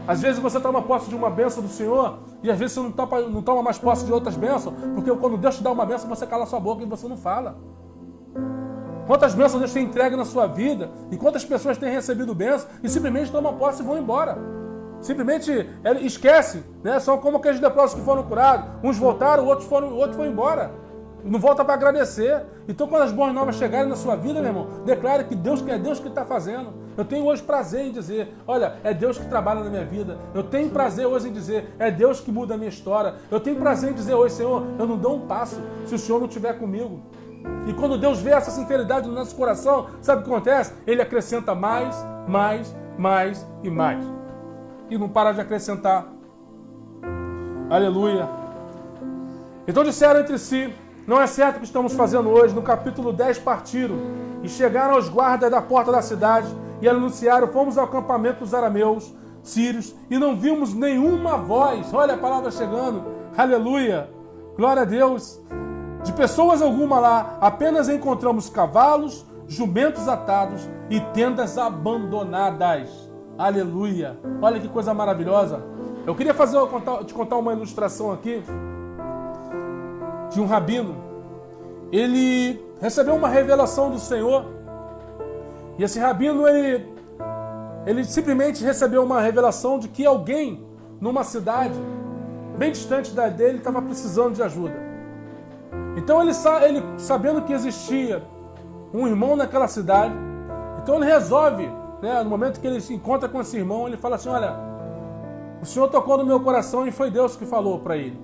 Às vezes você toma posse de uma bênção do Senhor e às vezes você não toma mais posse de outras bênçãos, porque quando Deus te dá uma bênção, você cala sua boca e você não fala. Quantas bênçãos Deus tem entregue na sua vida e quantas pessoas têm recebido bênção e simplesmente tomam posse e vão embora. Simplesmente esquece, né? São como aqueles leprosos que foram curados. Uns voltaram, o outro foi embora. Não volta para agradecer. Então, quando as boas novas chegarem na sua vida, meu irmão, declare que é Deus que está fazendo. Eu tenho hoje prazer em dizer, olha, é Deus que trabalha na minha vida. Eu tenho prazer hoje em dizer, é Deus que muda a minha história. Eu tenho prazer em dizer hoje, Senhor, eu não dou um passo se o Senhor não estiver comigo. E quando Deus vê essa sinceridade no nosso coração, sabe o que acontece? Ele acrescenta mais e mais. E não para de acrescentar. Aleluia. Então disseram entre si, não é certo o que estamos fazendo hoje. No capítulo 10 partiram e chegaram aos guardas da porta da cidade e anunciaram, fomos ao acampamento dos arameus, sírios, e não vimos nenhuma voz. Olha a palavra chegando. Aleluia. Glória a Deus. De pessoas alguma lá, apenas encontramos cavalos, jumentos atados e tendas abandonadas. Aleluia. Olha que coisa maravilhosa. Eu queria te contar uma ilustração aqui de um rabino. Ele recebeu uma revelação do Senhor e esse rabino ele simplesmente recebeu uma revelação de que alguém numa cidade bem distante dele estava precisando de ajuda. Então ele sabendo que existia um irmão naquela cidade, então ele resolve, né, no momento que ele se encontra com esse irmão, ele fala assim, olha, o Senhor tocou no meu coração e foi Deus que falou para ele,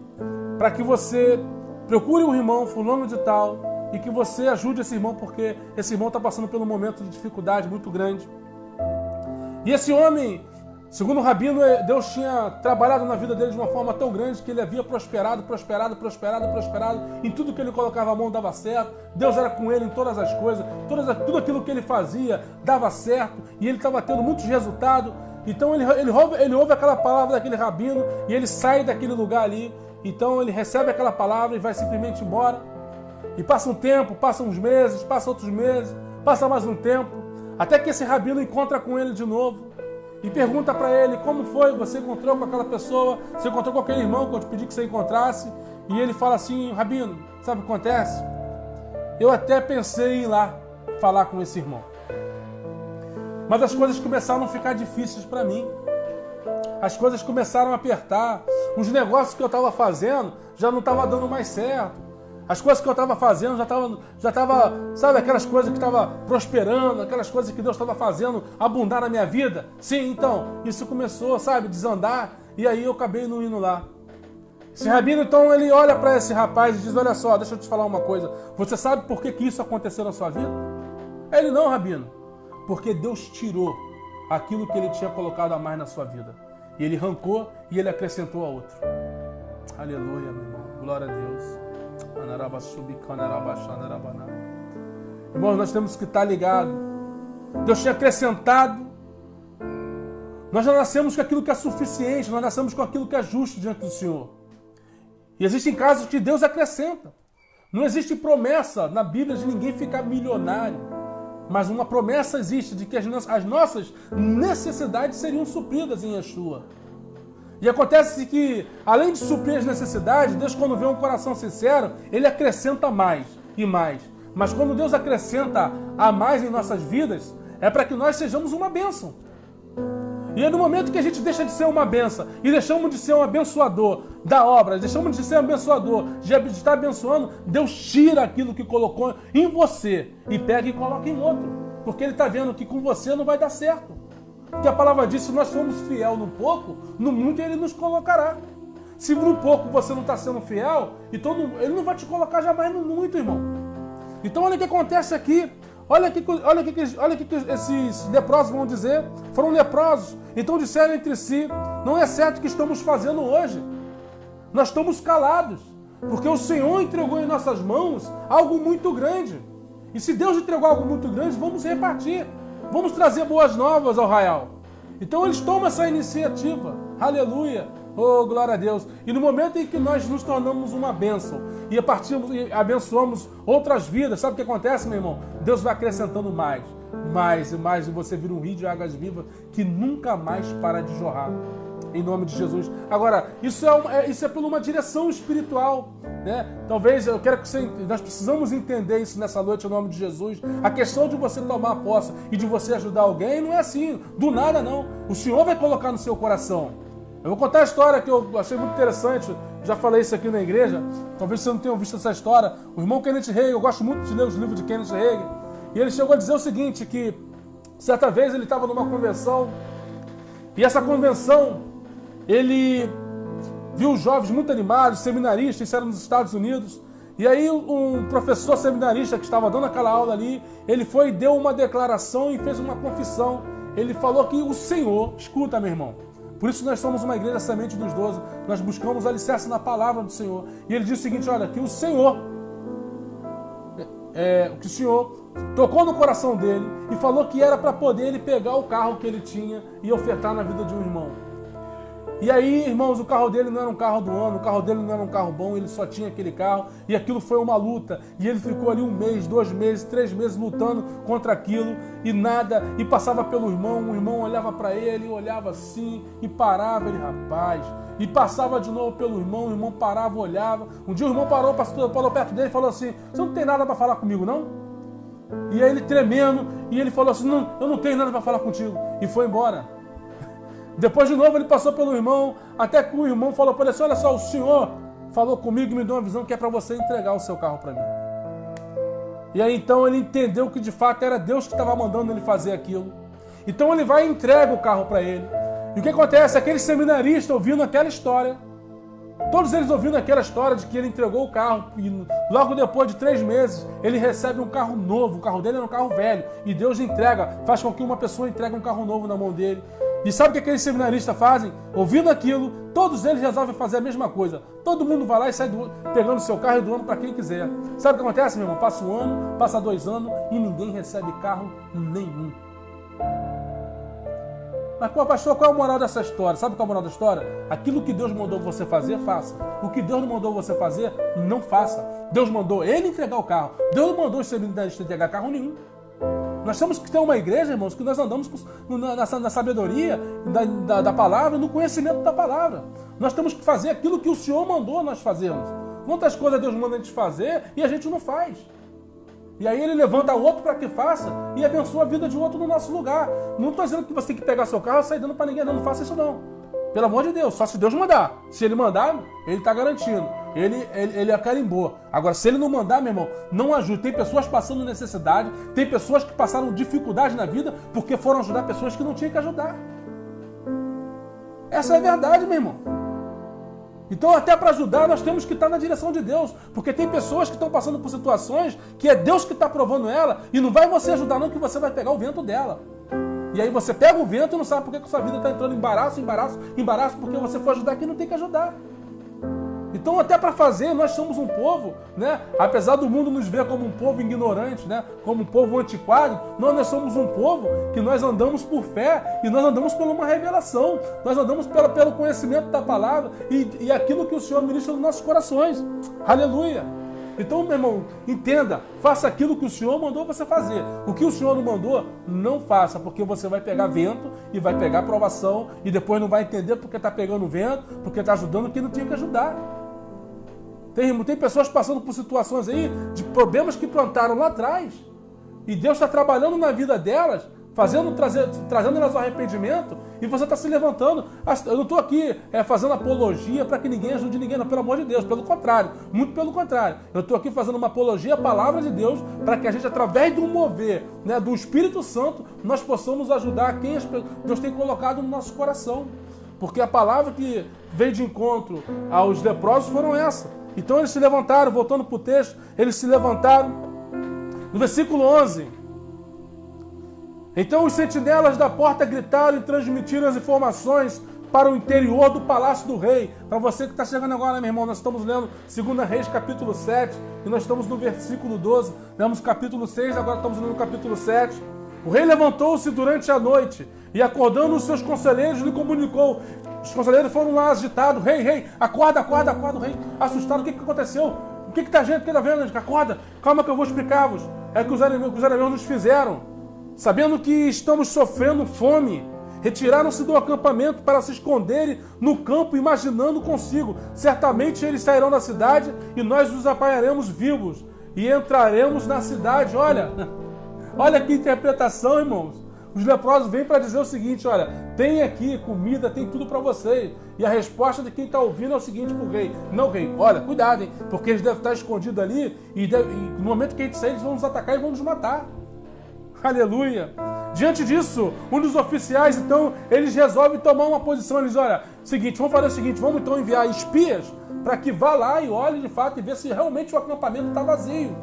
para que você procure um irmão fulano de tal e que você ajude esse irmão, porque esse irmão está passando por um momento de dificuldade muito grande. E esse homem, segundo o rabino, Deus tinha trabalhado na vida dele de uma forma tão grande que ele havia prosperado em tudo que ele colocava a mão dava certo. Deus era com ele em todas as coisas, tudo aquilo que ele fazia dava certo e ele estava tendo muitos resultados. Então ele ouve aquela palavra daquele rabino e ele sai daquele lugar ali. Então ele recebe aquela palavra e vai simplesmente embora. E passa um tempo, passa uns meses, passa outros meses, passa mais um tempo, até que esse rabino encontra com ele de novo e pergunta para ele, como foi? Você encontrou com aquela pessoa? Você encontrou com aquele irmão que eu te pedi que você encontrasse? E ele fala assim, rabino, sabe o que acontece? Eu até pensei em ir lá falar com esse irmão. Mas as coisas começaram a ficar difíceis para mim. As coisas começaram a apertar. Os negócios que eu estava fazendo já não estavam dando mais certo. As coisas que eu estava fazendo já estava, sabe, aquelas coisas que estavam prosperando, aquelas coisas que Deus estava fazendo abundar na minha vida. Sim, então, isso começou, sabe, desandar, e aí eu acabei não indo lá. Esse rabino, então, ele olha para esse rapaz e diz, olha só, deixa eu te falar uma coisa. Você sabe por que isso aconteceu na sua vida? Ele, não, rabino. Porque Deus tirou aquilo que ele tinha colocado a mais na sua vida. E ele arrancou e ele acrescentou a outro. Aleluia, meu irmão. Glória a Deus. Irmãos, nós temos que estar ligados. Deus tinha acrescentado. Nós já nascemos com aquilo que é suficiente, nós nascemos com aquilo que é justo diante do Senhor. E existem casos que Deus acrescenta. Não existe promessa na Bíblia de ninguém ficar milionário. Mas uma promessa existe de que as nossas necessidades seriam supridas em Yeshua. E acontece que, além de suprir as necessidades, Deus, quando vê um coração sincero, Ele acrescenta mais e mais. Mas quando Deus acrescenta a mais em nossas vidas, é para que nós sejamos uma bênção. E é no momento que a gente deixa de ser uma bênção e deixamos de ser um abençoador da obra, deixamos de ser um abençoador, de estar abençoando, Deus tira aquilo que colocou em você e pega e coloca em outro. Porque Ele está vendo que com você não vai dar certo. Porque a palavra diz, se nós formos fiel no pouco, no muito Ele nos colocará. Se no pouco você não está sendo fiel, então Ele não vai te colocar jamais no muito, irmão. Então olha o que acontece aqui. Olha o que esses leprosos vão dizer. Foram leprosos. Então disseram entre si, não é certo o que estamos fazendo hoje. Nós estamos calados. Porque o Senhor entregou em nossas mãos algo muito grande. E se Deus entregou algo muito grande, vamos repartir. Vamos trazer boas novas ao arraial. Então eles tomam essa iniciativa. Aleluia. Oh, glória a Deus. E no momento em que nós nos tornamos uma bênção e abençoamos outras vidas, sabe o que acontece, meu irmão? Deus vai acrescentando mais, mais e mais, e você vira um rio de águas vivas que nunca mais para de jorrar. Em nome de Jesus. Agora, isso é por uma direção espiritual, né? Talvez, eu quero que nós precisamos entender isso nessa noite, em nome de Jesus. A questão de você tomar posse e de você ajudar alguém não é assim, do nada não. O Senhor vai colocar no seu coração. Eu vou contar a história que eu achei muito interessante, já falei isso aqui na igreja, talvez você não tenha visto essa história. O irmão Kenneth Hagin, eu gosto muito de ler os livros de Kenneth Hagin, e ele chegou a dizer o seguinte, que certa vez ele estava numa convenção, e essa convenção, ele viu jovens muito animados, seminaristas, isso era nos Estados Unidos, e aí um professor seminarista que estava dando aquela aula ali, ele foi e deu uma declaração e fez uma confissão. Ele falou que o Senhor, escuta meu irmão, por isso nós somos uma igreja semente dos 12, nós buscamos alicerce na palavra do Senhor. E ele diz o seguinte, olha, que o Senhor tocou no coração dele e falou que era para poder ele pegar o carro que ele tinha e ofertar na vida de um irmão. E aí, irmãos, o carro dele não era um carro do ano, o carro dele não era um carro bom, ele só tinha aquele carro, e aquilo foi uma luta, e ele ficou ali 1 mês, 2 meses, 3 meses lutando contra aquilo, e nada, e passava pelo irmão, o irmão olhava para ele, olhava assim, e parava, ele, rapaz, e passava de novo pelo irmão, o irmão parava, olhava, um dia o irmão parou perto dele e falou assim, você não tem nada para falar comigo, não? E aí ele tremendo, e ele falou assim, não, eu não tenho nada para falar contigo, e foi embora. Depois de novo ele passou pelo irmão, até que o irmão falou para ele assim, olha só, o Senhor falou comigo e me deu uma visão que é para você entregar o seu carro para mim. E aí então ele entendeu que de fato era Deus que estava mandando ele fazer aquilo. Então ele vai e entrega o carro para ele. E o que acontece? Aquele seminarista ouvindo aquela história, todos eles ouvindo aquela história de que ele entregou o carro e logo depois de 3 meses ele recebe um carro novo, o carro dele era um carro velho, e Deus entrega, faz com que uma pessoa entregue um carro novo na mão dele. E sabe o que aqueles seminaristas fazem? Ouvindo aquilo, todos eles resolvem fazer a mesma coisa. Todo mundo vai lá e sai pegando seu carro e doando para quem quiser. Sabe o que acontece, meu irmão? Passa 1 ano, passa 2 anos e ninguém recebe carro nenhum. Mas, pastor, qual é a moral dessa história? Sabe qual é a moral da história? Aquilo que Deus mandou você fazer, faça. O que Deus não mandou você fazer, não faça. Deus mandou ele entregar o carro. Deus não mandou os seminaristas entregar carro nenhum. Nós temos que ter uma igreja, irmãos, que nós andamos na sabedoria da palavra, no conhecimento da palavra. Nós temos que fazer aquilo que o Senhor mandou nós fazermos. Quantas coisas Deus manda a gente fazer e a gente não faz. E aí ele levanta o outro para que faça e abençoa a vida de outro no nosso lugar. Não estou dizendo que você tem que pegar seu carro e sair dando para ninguém, não faça isso não. Pelo amor de Deus, só se Deus mandar. Se ele mandar, ele está garantindo. Ele acarimbou. Agora, se ele não mandar, meu irmão, não ajude. Tem pessoas passando necessidade, tem pessoas que passaram dificuldade na vida porque foram ajudar pessoas que não tinham que ajudar. Essa é a verdade, meu irmão. Então, até para ajudar, nós temos que estar na direção de Deus. Porque tem pessoas que estão passando por situações que é Deus que está provando ela e não vai você ajudar não, que você vai pegar o vento dela. E aí você pega o vento e não sabe por que sua vida está entrando em embaraço, porque você foi ajudar quem não tem que ajudar. Então, até para fazer, nós somos um povo, né? Apesar do mundo nos ver como um povo ignorante, né? Como um povo antiquado, nós somos um povo que nós andamos por fé e nós andamos por uma revelação. Nós andamos pelo conhecimento da palavra e aquilo que o Senhor ministra nos nossos corações. Aleluia! Então, meu irmão, entenda, faça aquilo que o Senhor mandou você fazer. O que o Senhor não mandou, não faça, porque você vai pegar vento e vai pegar provação e depois não vai entender porque está pegando vento, porque está ajudando quem não tinha que ajudar. Tem pessoas passando por situações aí de problemas que plantaram lá atrás e Deus está trabalhando na vida delas, trazendo elas ao arrependimento e você está se levantando. Eu não estou aqui fazendo apologia para que ninguém ajude ninguém, não, pelo amor de Deus, pelo contrário, muito pelo contrário. Eu estou aqui fazendo uma apologia à palavra de Deus para que a gente, através do mover, né, do Espírito Santo, nós possamos ajudar quem Deus tem colocado no nosso coração. Porque a palavra que veio de encontro aos leprosos foram essa. Então eles se levantaram, voltando para o texto, eles se levantaram. No versículo 11. Então os sentinelas da porta gritaram e transmitiram as informações para o interior do palácio do rei. Para você que está chegando agora, meu irmão, nós estamos lendo 2 Reis, capítulo 7, e nós estamos no versículo 12. Lemos o capítulo 6, agora estamos lendo o capítulo 7. O rei levantou-se durante a noite e, acordando os seus conselheiros, lhe comunicou. Os conselheiros foram lá agitados. Rei, acorda, o rei assustado. O que aconteceu? O que está vendo? Acorda, calma que eu vou explicar-vos. É que os arameus nos fizeram. Sabendo que estamos sofrendo fome, retiraram-se do acampamento para se esconderem no campo, imaginando consigo. Certamente eles sairão da cidade e nós os apanharemos vivos e entraremos na cidade. Olha que interpretação, irmãos. Os leprosos vêm para dizer o seguinte, olha, tem aqui comida, tem tudo para vocês. E a resposta de quem está ouvindo é o seguinte para o rei. Não, rei, olha, cuidado, hein, porque eles devem estar escondidos ali e no momento que a gente sair, eles vão nos atacar e vão nos matar. Aleluia! Diante disso, um dos oficiais, então, eles resolvem tomar uma posição. Eles, olha, vamos fazer o seguinte, vamos então enviar espias para que vá lá e olhe de fato e ver se realmente o acampamento está vazio.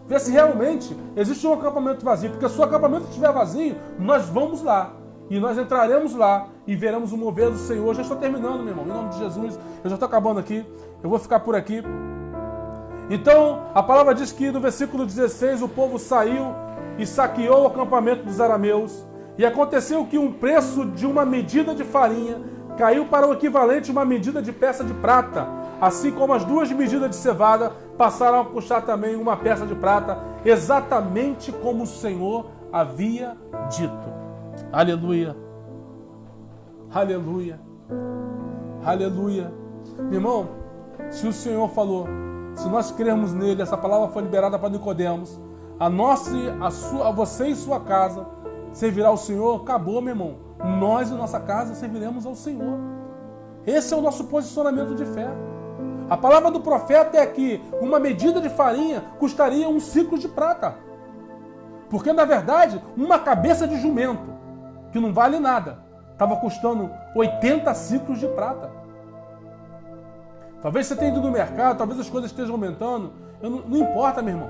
Ver se realmente existe um acampamento vazio. Porque se o acampamento estiver vazio, nós vamos lá. E nós entraremos lá e veremos o mover do Senhor. Já estou terminando, meu irmão. Em nome de Jesus. Eu já estou acabando aqui. Eu vou ficar por aqui. Então, a palavra diz que no versículo 16, o povo saiu e saqueou o acampamento dos arameus. E aconteceu que um preço de uma medida de farinha caiu para o equivalente a uma medida de peça de prata, assim como as 2 medidas de cevada passaram a custar também uma peça de prata, exatamente como o Senhor havia dito. Aleluia! Aleluia! Aleluia! Meu irmão, se o Senhor falou, se nós crermos nele, essa palavra foi liberada para Nicodemos, a você e sua casa servirá ao Senhor, acabou, meu irmão. Nós e nossa casa serviremos ao Senhor. Esse é o nosso posicionamento de fé. A palavra do profeta é que uma medida de farinha custaria 1 ciclo de prata. Porque, na verdade, uma cabeça de jumento, que não vale nada, estava custando 80 ciclos de prata. Talvez você tenha ido no mercado, talvez as coisas estejam aumentando. Não importa, meu irmão.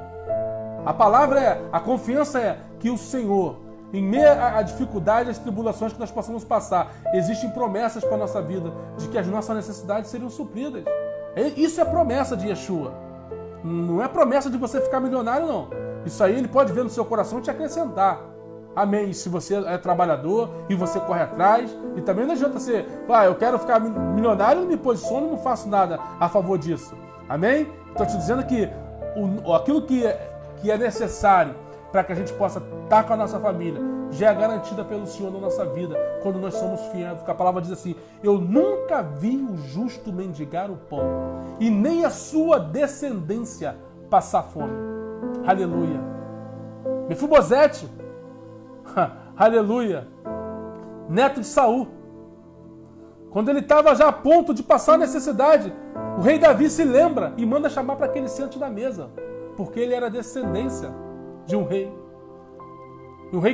A palavra a confiança é que o Senhor, em meio à dificuldade, às tribulações que nós possamos passar, existem promessas para a nossa vida de que as nossas necessidades seriam supridas. Isso é promessa de Yeshua. Não é promessa de você ficar milionário, não. Isso aí ele pode ver no seu coração e te acrescentar. Amém. Se você é trabalhador e você corre atrás, e também não adianta ser, eu quero ficar milionário, não me posiciono, não faço nada a favor disso. Amém? Estou te dizendo que aquilo que é necessário para que a gente possa estar com a nossa família já é garantida pelo Senhor na nossa vida, quando nós somos fiéis. Porque a palavra diz assim, eu nunca vi o justo mendigar o pão, e nem a sua descendência passar fome. Aleluia. Mefibosete, aleluia, neto de Saul, quando ele estava já a ponto de passar a necessidade, o rei Davi se lembra e manda chamar para que ele sente na mesa, porque ele era descendência de um rei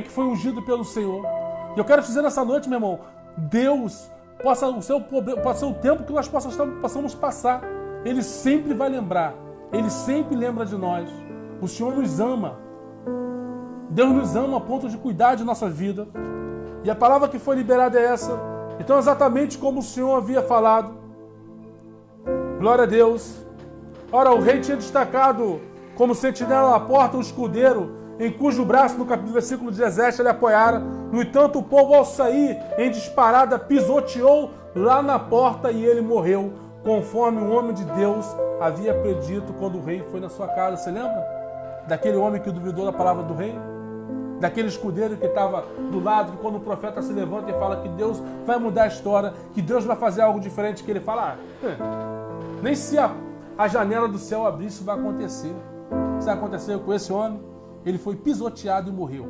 que foi ungido pelo Senhor. E eu quero te dizer nessa noite, meu irmão, Deus possa ser o tempo que nós possamos passar, Ele sempre vai lembrar. Ele sempre lembra de nós. O Senhor nos ama. Deus nos ama a ponto de cuidar de nossa vida. E a palavra que foi liberada é essa. Então, exatamente como o Senhor havia falado. Glória a Deus. Ora, o rei tinha destacado como sentinela na porta um escudeiro, em cujo braço, no versículo 17, ele apoiara. No entanto, o povo, ao sair em disparada, pisoteou lá na porta e ele morreu, conforme o homem de Deus havia predito quando o rei foi na sua casa. Você lembra? Daquele homem que duvidou da palavra do rei? Daquele escudeiro que estava do lado, que quando o profeta se levanta e fala que Deus vai mudar a história, que Deus vai fazer algo diferente, que ele fala, nem se a janela do céu abrir, isso vai acontecer. Isso aconteceu com esse homem. Ele foi pisoteado e morreu.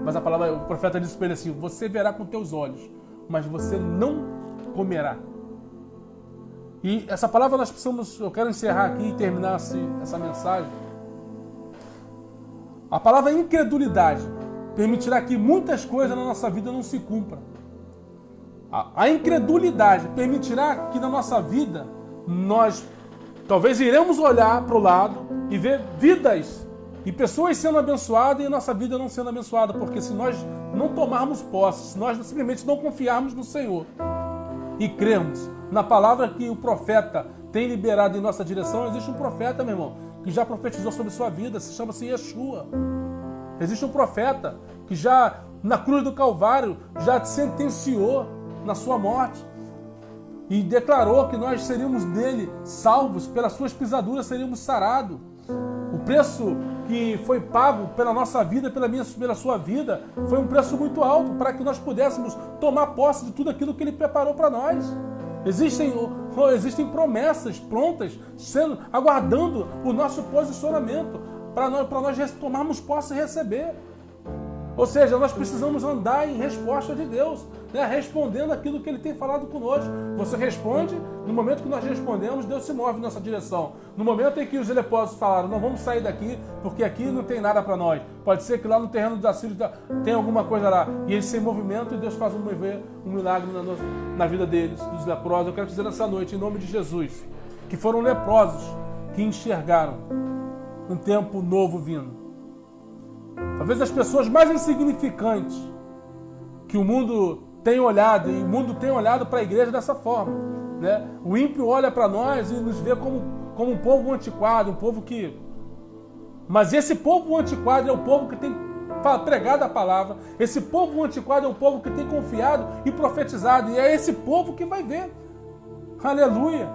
Mas a palavra, o profeta disse para ele assim, você verá com teus olhos, mas você não comerá. E essa palavra nós precisamos, eu quero encerrar aqui e terminar essa mensagem. A palavra incredulidade permitirá que muitas coisas na nossa vida não se cumpram. A incredulidade permitirá que na nossa vida nós talvez iremos olhar para o lado e ver vidas e pessoas sendo abençoadas e a nossa vida não sendo abençoada, porque se nós não tomarmos posse, se nós simplesmente não confiarmos no Senhor e crermos na palavra que o profeta tem liberado em nossa direção, existe um profeta, meu irmão, que já profetizou sobre sua vida, chama-se Yeshua. Existe um profeta que já, na cruz do Calvário, já sentenciou na sua morte e declarou que nós seríamos nele salvos, pelas suas pisaduras seríamos sarados. O preço que foi pago pela nossa vida, pela sua vida, foi um preço muito alto para que nós pudéssemos tomar posse de tudo aquilo que ele preparou para nós. Existem promessas prontas, aguardando o nosso posicionamento, para nós tomarmos posse e receber. Ou seja, nós precisamos andar em resposta de Deus, né? Respondendo aquilo que Ele tem falado conosco. Você responde, no momento que nós respondemos, Deus se move em nossa direção. No momento em que os leprosos falaram, não vamos sair daqui, porque aqui não tem nada para nós. Pode ser que lá no terreno dos assírios tem alguma coisa lá. E eles se movimentam e Deus faz um milagre na vida deles, dos leprosos. Eu quero dizer nessa noite, em nome de Jesus, que foram leprosos que enxergaram um tempo novo vindo. Talvez as pessoas mais insignificantes que o mundo tem olhado, e o mundo tem olhado para a igreja dessa forma, né? O ímpio olha para nós e nos vê como um povo antiquado, um povo que... Mas esse povo antiquado é o povo que tem pregado a palavra, esse povo antiquado é o povo que tem confiado e profetizado, e é esse povo que vai ver. Aleluia!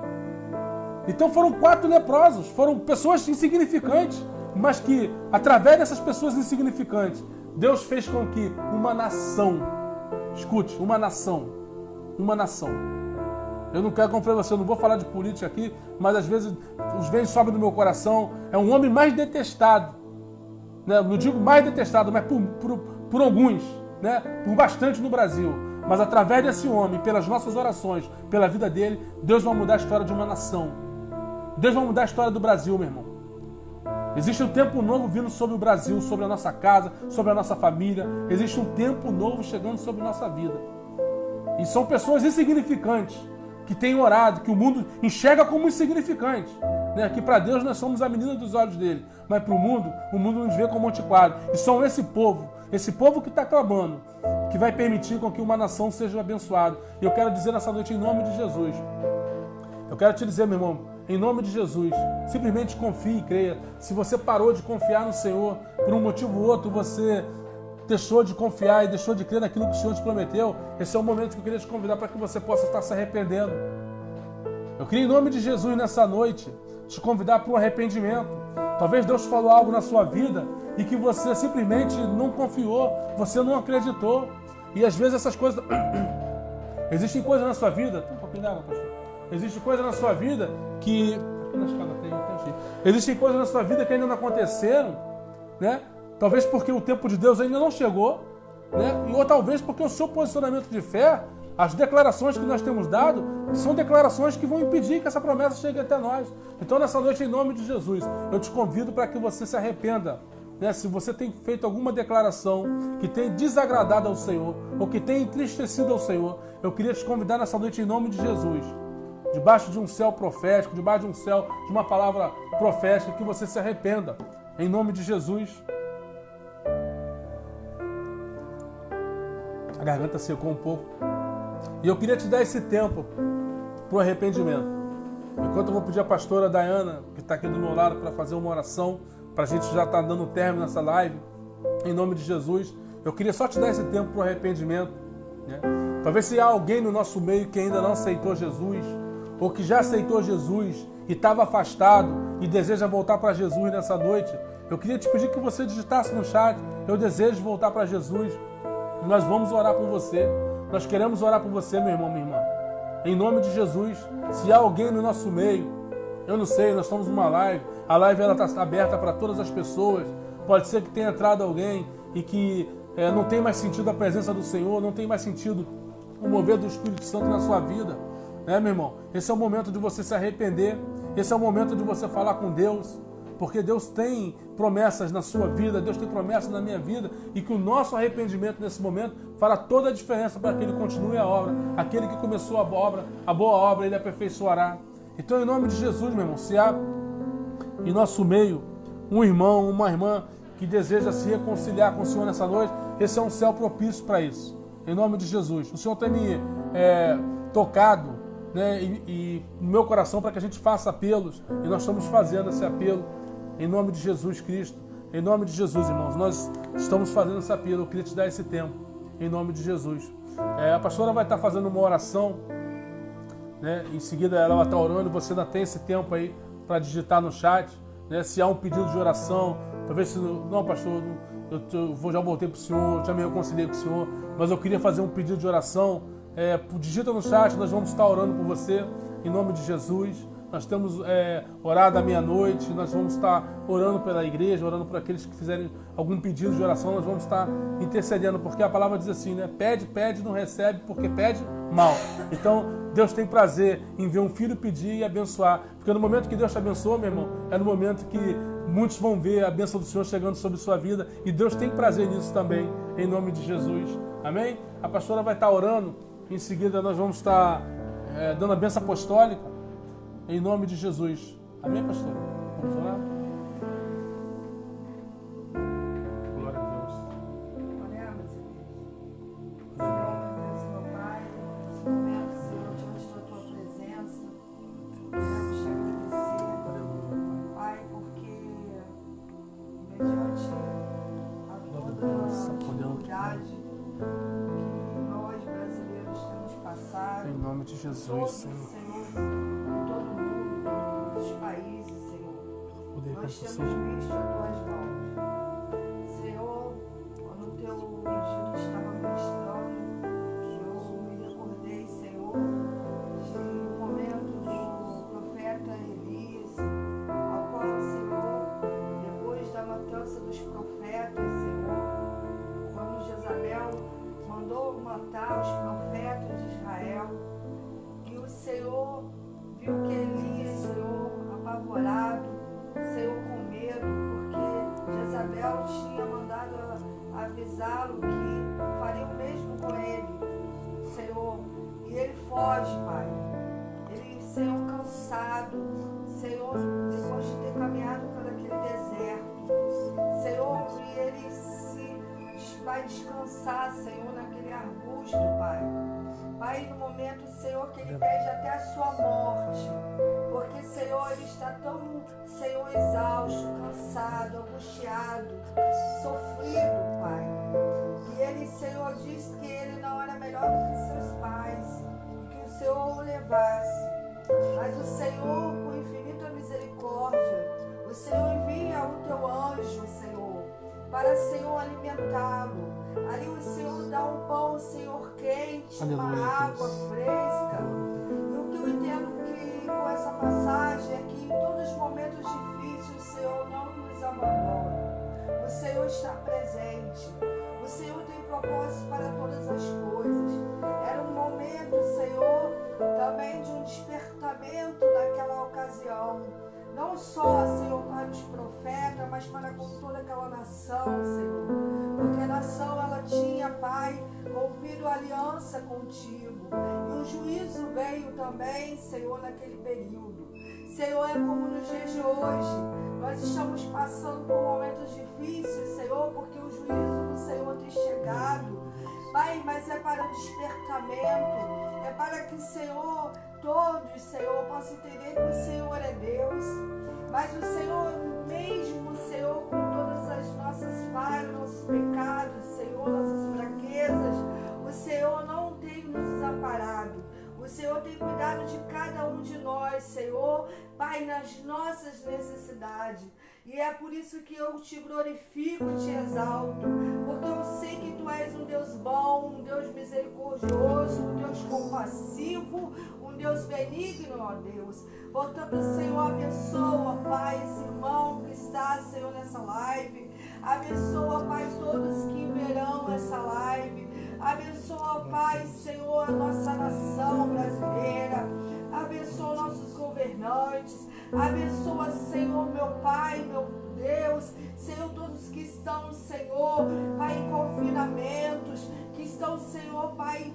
Então foram 4 leprosos, foram pessoas insignificantes, mas que, através dessas pessoas insignificantes, Deus fez com que uma nação, escute, uma nação, eu não quero confiar você, eu não vou falar de política aqui, mas às vezes os ventos sobem do meu coração, é um homem mais detestado, né? Não digo mais detestado, mas por alguns, né? Por bastante no Brasil, mas através desse homem, pelas nossas orações, pela vida dele, Deus vai mudar a história de uma nação, Deus vai mudar a história do Brasil, meu irmão. Existe um tempo novo vindo sobre o Brasil, sobre a nossa casa, sobre a nossa família. Existe um tempo novo chegando sobre a nossa vida. E são pessoas insignificantes que têm orado, que o mundo enxerga como insignificantes, né? Que para Deus nós somos a menina dos olhos dele, mas para o mundo nos vê como antiquado. E são esse povo que está clamando, que vai permitir com que uma nação seja abençoada. E eu quero dizer nessa noite, em nome de Jesus, eu quero te dizer, meu irmão, em nome de Jesus, simplesmente confie e creia. Se você parou de confiar no Senhor, por um motivo ou outro, você deixou de confiar e deixou de crer naquilo que o Senhor te prometeu, esse é o momento que eu queria te convidar para que você possa estar se arrependendo. Eu queria, em nome de Jesus, nessa noite, te convidar para um arrependimento. Talvez Deus falou algo na sua vida e que você simplesmente não confiou, você não acreditou. E às vezes essas coisas... Existem coisas na sua vida... Tem um pouquinho d'água, pastor. Existe coisa na sua vida que... Existem coisas na sua vida que ainda não aconteceram, né? Talvez porque o tempo de Deus ainda não chegou, né? Ou talvez porque o seu posicionamento de fé, as declarações que nós temos dado, são declarações que vão impedir que essa promessa chegue até nós. Então, nessa noite, em nome de Jesus, eu te convido para que você se arrependa né, se você tem feito alguma declaração que tem desagradado ao Senhor ou que tem entristecido ao Senhor, eu queria te convidar nessa noite em nome de Jesus, debaixo de um céu profético, debaixo de um céu, de uma palavra profética, que você se arrependa, em nome de Jesus. A garganta secou um pouco. E eu queria te dar esse tempo para o arrependimento. Enquanto eu vou pedir a pastora Dayana, que está aqui do meu lado, para fazer uma oração, para a gente já estar dando término nessa live, em nome de Jesus, eu queria só te dar esse tempo para o arrependimento, né? Talvez se há alguém no nosso meio que ainda não aceitou Jesus, ou que já aceitou Jesus e estava afastado e deseja voltar para Jesus nessa noite, eu queria te pedir que você digitasse no chat: eu desejo voltar para Jesus. Nós vamos orar por você. Nós queremos orar por você, meu irmão, minha irmã. Em nome de Jesus, se há alguém no nosso meio, eu não sei, nós estamos numa live, a live está aberta para todas as pessoas. Pode ser que tenha entrado alguém e que não tem mais sentido a presença do Senhor, não tem mais sentido o mover do Espírito Santo na sua vida, né, meu irmão? Esse é o momento de você se arrepender, esse é o momento de você falar com Deus, porque Deus tem promessas na sua vida, Deus tem promessas na minha vida, e que o nosso arrependimento nesse momento fará toda a diferença para que Ele continue a obra. Aquele que começou a boa obra, Ele aperfeiçoará. Então, em nome de Jesus, meu irmão, se há em nosso meio um irmão, uma irmã que deseja se reconciliar com o Senhor nessa noite, esse é um céu propício para isso. Em nome de Jesus. O Senhor tem me tocado, né, e no meu coração para que a gente faça apelos, e nós estamos fazendo esse apelo. Em nome de Jesus Cristo, em nome de Jesus, irmãos, nós estamos fazendo esse apelo. Eu queria te dar esse tempo, em nome de Jesus. A pastora vai estar fazendo uma oração, né? Em seguida ela vai estar orando. Você ainda tem esse tempo aí para digitar no chat, né? Se há um pedido de oração, talvez se não, pastor, já voltei para o Senhor, já me reconciliei com o Senhor, mas eu queria fazer um pedido de oração. Digita no chat, nós vamos estar orando por você, em nome de Jesus. Nós temos orado à meia-noite, nós vamos estar orando pela igreja, orando por aqueles que fizerem algum pedido de oração, nós vamos estar intercedendo, porque a palavra diz assim, né? Pede, pede, não recebe, porque pede mal. Então, Deus tem prazer em ver um filho pedir e abençoar, porque no momento que Deus te abençoa, meu irmão, é no momento que muitos vão ver a bênção do Senhor chegando sobre sua vida, e Deus tem prazer nisso também, em nome de Jesus. Amém? A pastora vai estar orando, em seguida nós vamos estar dando a bênção apostólica, em nome de Jesus. Amém, pastor? Vamos orar? Glória a Deus. Oremos, Senhor, Deus, meu Pai, nesse momento, Senhor, diante da Tua presença, queremos te agradecer, Pai, porque mediante a toda a dificuldade que nós brasileiros temos passado, Em nome de Jesus, todos, Senhor. todo mundo, dos países, Senhor, nós temos visto as Tuas mãos. Senhor, quando o Teu ungido estava ministrando, eu me recordei, Senhor, de um momento do profeta Elias, ao qual, Senhor, depois da matança dos profetas, Senhor, quando Jezabel mandou matar os profetas de Israel, e o Senhor viu que Elias, Senhor, apavorado, Senhor, com medo, porque Jezabel tinha mandado avisá-lo que faria o mesmo com ele, Senhor, e ele foge, Pai. Ele, Senhor, cansado, Senhor, depois de ter caminhado por aquele deserto, Senhor, e ele vai descansar, Senhor, naquele arbusto, Pai. Pai, no momento, Senhor, que ele pede até a sua morte, porque, Senhor, ele está tão, Senhor, exausto, cansado, angustiado, sofrido, Pai. E ele, Senhor, disse que ele não era melhor do que seus pais, que o Senhor o levasse. Mas o Senhor, com infinita misericórdia, o Senhor envia o teu anjo, Senhor, para, Senhor, alimentá-lo. Ali o Senhor dá um pão, Senhor, quente, uma água fresca. E o que eu entendo que com essa passagem é que em todos os momentos difíceis o Senhor não nos abandona. O Senhor está presente. O Senhor tem propósito para todas as coisas. Era um momento, Senhor, também de um despertamento naquela ocasião. não só, Senhor, para os profetas, mas para com toda aquela nação, Senhor. Porque a nação, ela tinha, Pai, rompido aliança contigo. E o juízo veio também, Senhor, naquele período. Senhor, é como nos dias de hoje. Nós estamos passando por momentos difíceis, Senhor, porque o juízo do Senhor tem chegado. Pai, mas é para o despertamento, é para que, Senhor, todos, Senhor, possam entender que o Senhor é Deus. Mas o Senhor, mesmo, Senhor, com todas as nossas falhas, nossos pecados, Senhor, nossas fraquezas, o Senhor não tem nos desamparado. O Senhor tem cuidado de cada um de nós, Senhor, Pai, nas nossas necessidades. E é por isso que eu te glorifico, te exalto, porque eu sei que Tu és um Deus bom, um Deus misericordioso, um Deus compassivo, um Deus benigno, ó Deus. Portanto, Senhor, abençoa, Pai, esse irmão que está, Senhor, nessa live. Abençoa, Pai, todos que verão essa live. Abençoa, Pai, Senhor, a nossa nação brasileira. Abençoa nossos governantes. Abençoa, Senhor, meu Pai, meu Deus. Senhor, todos que estão, Senhor, Pai, em confinamentos. Que estão, Senhor, Pai,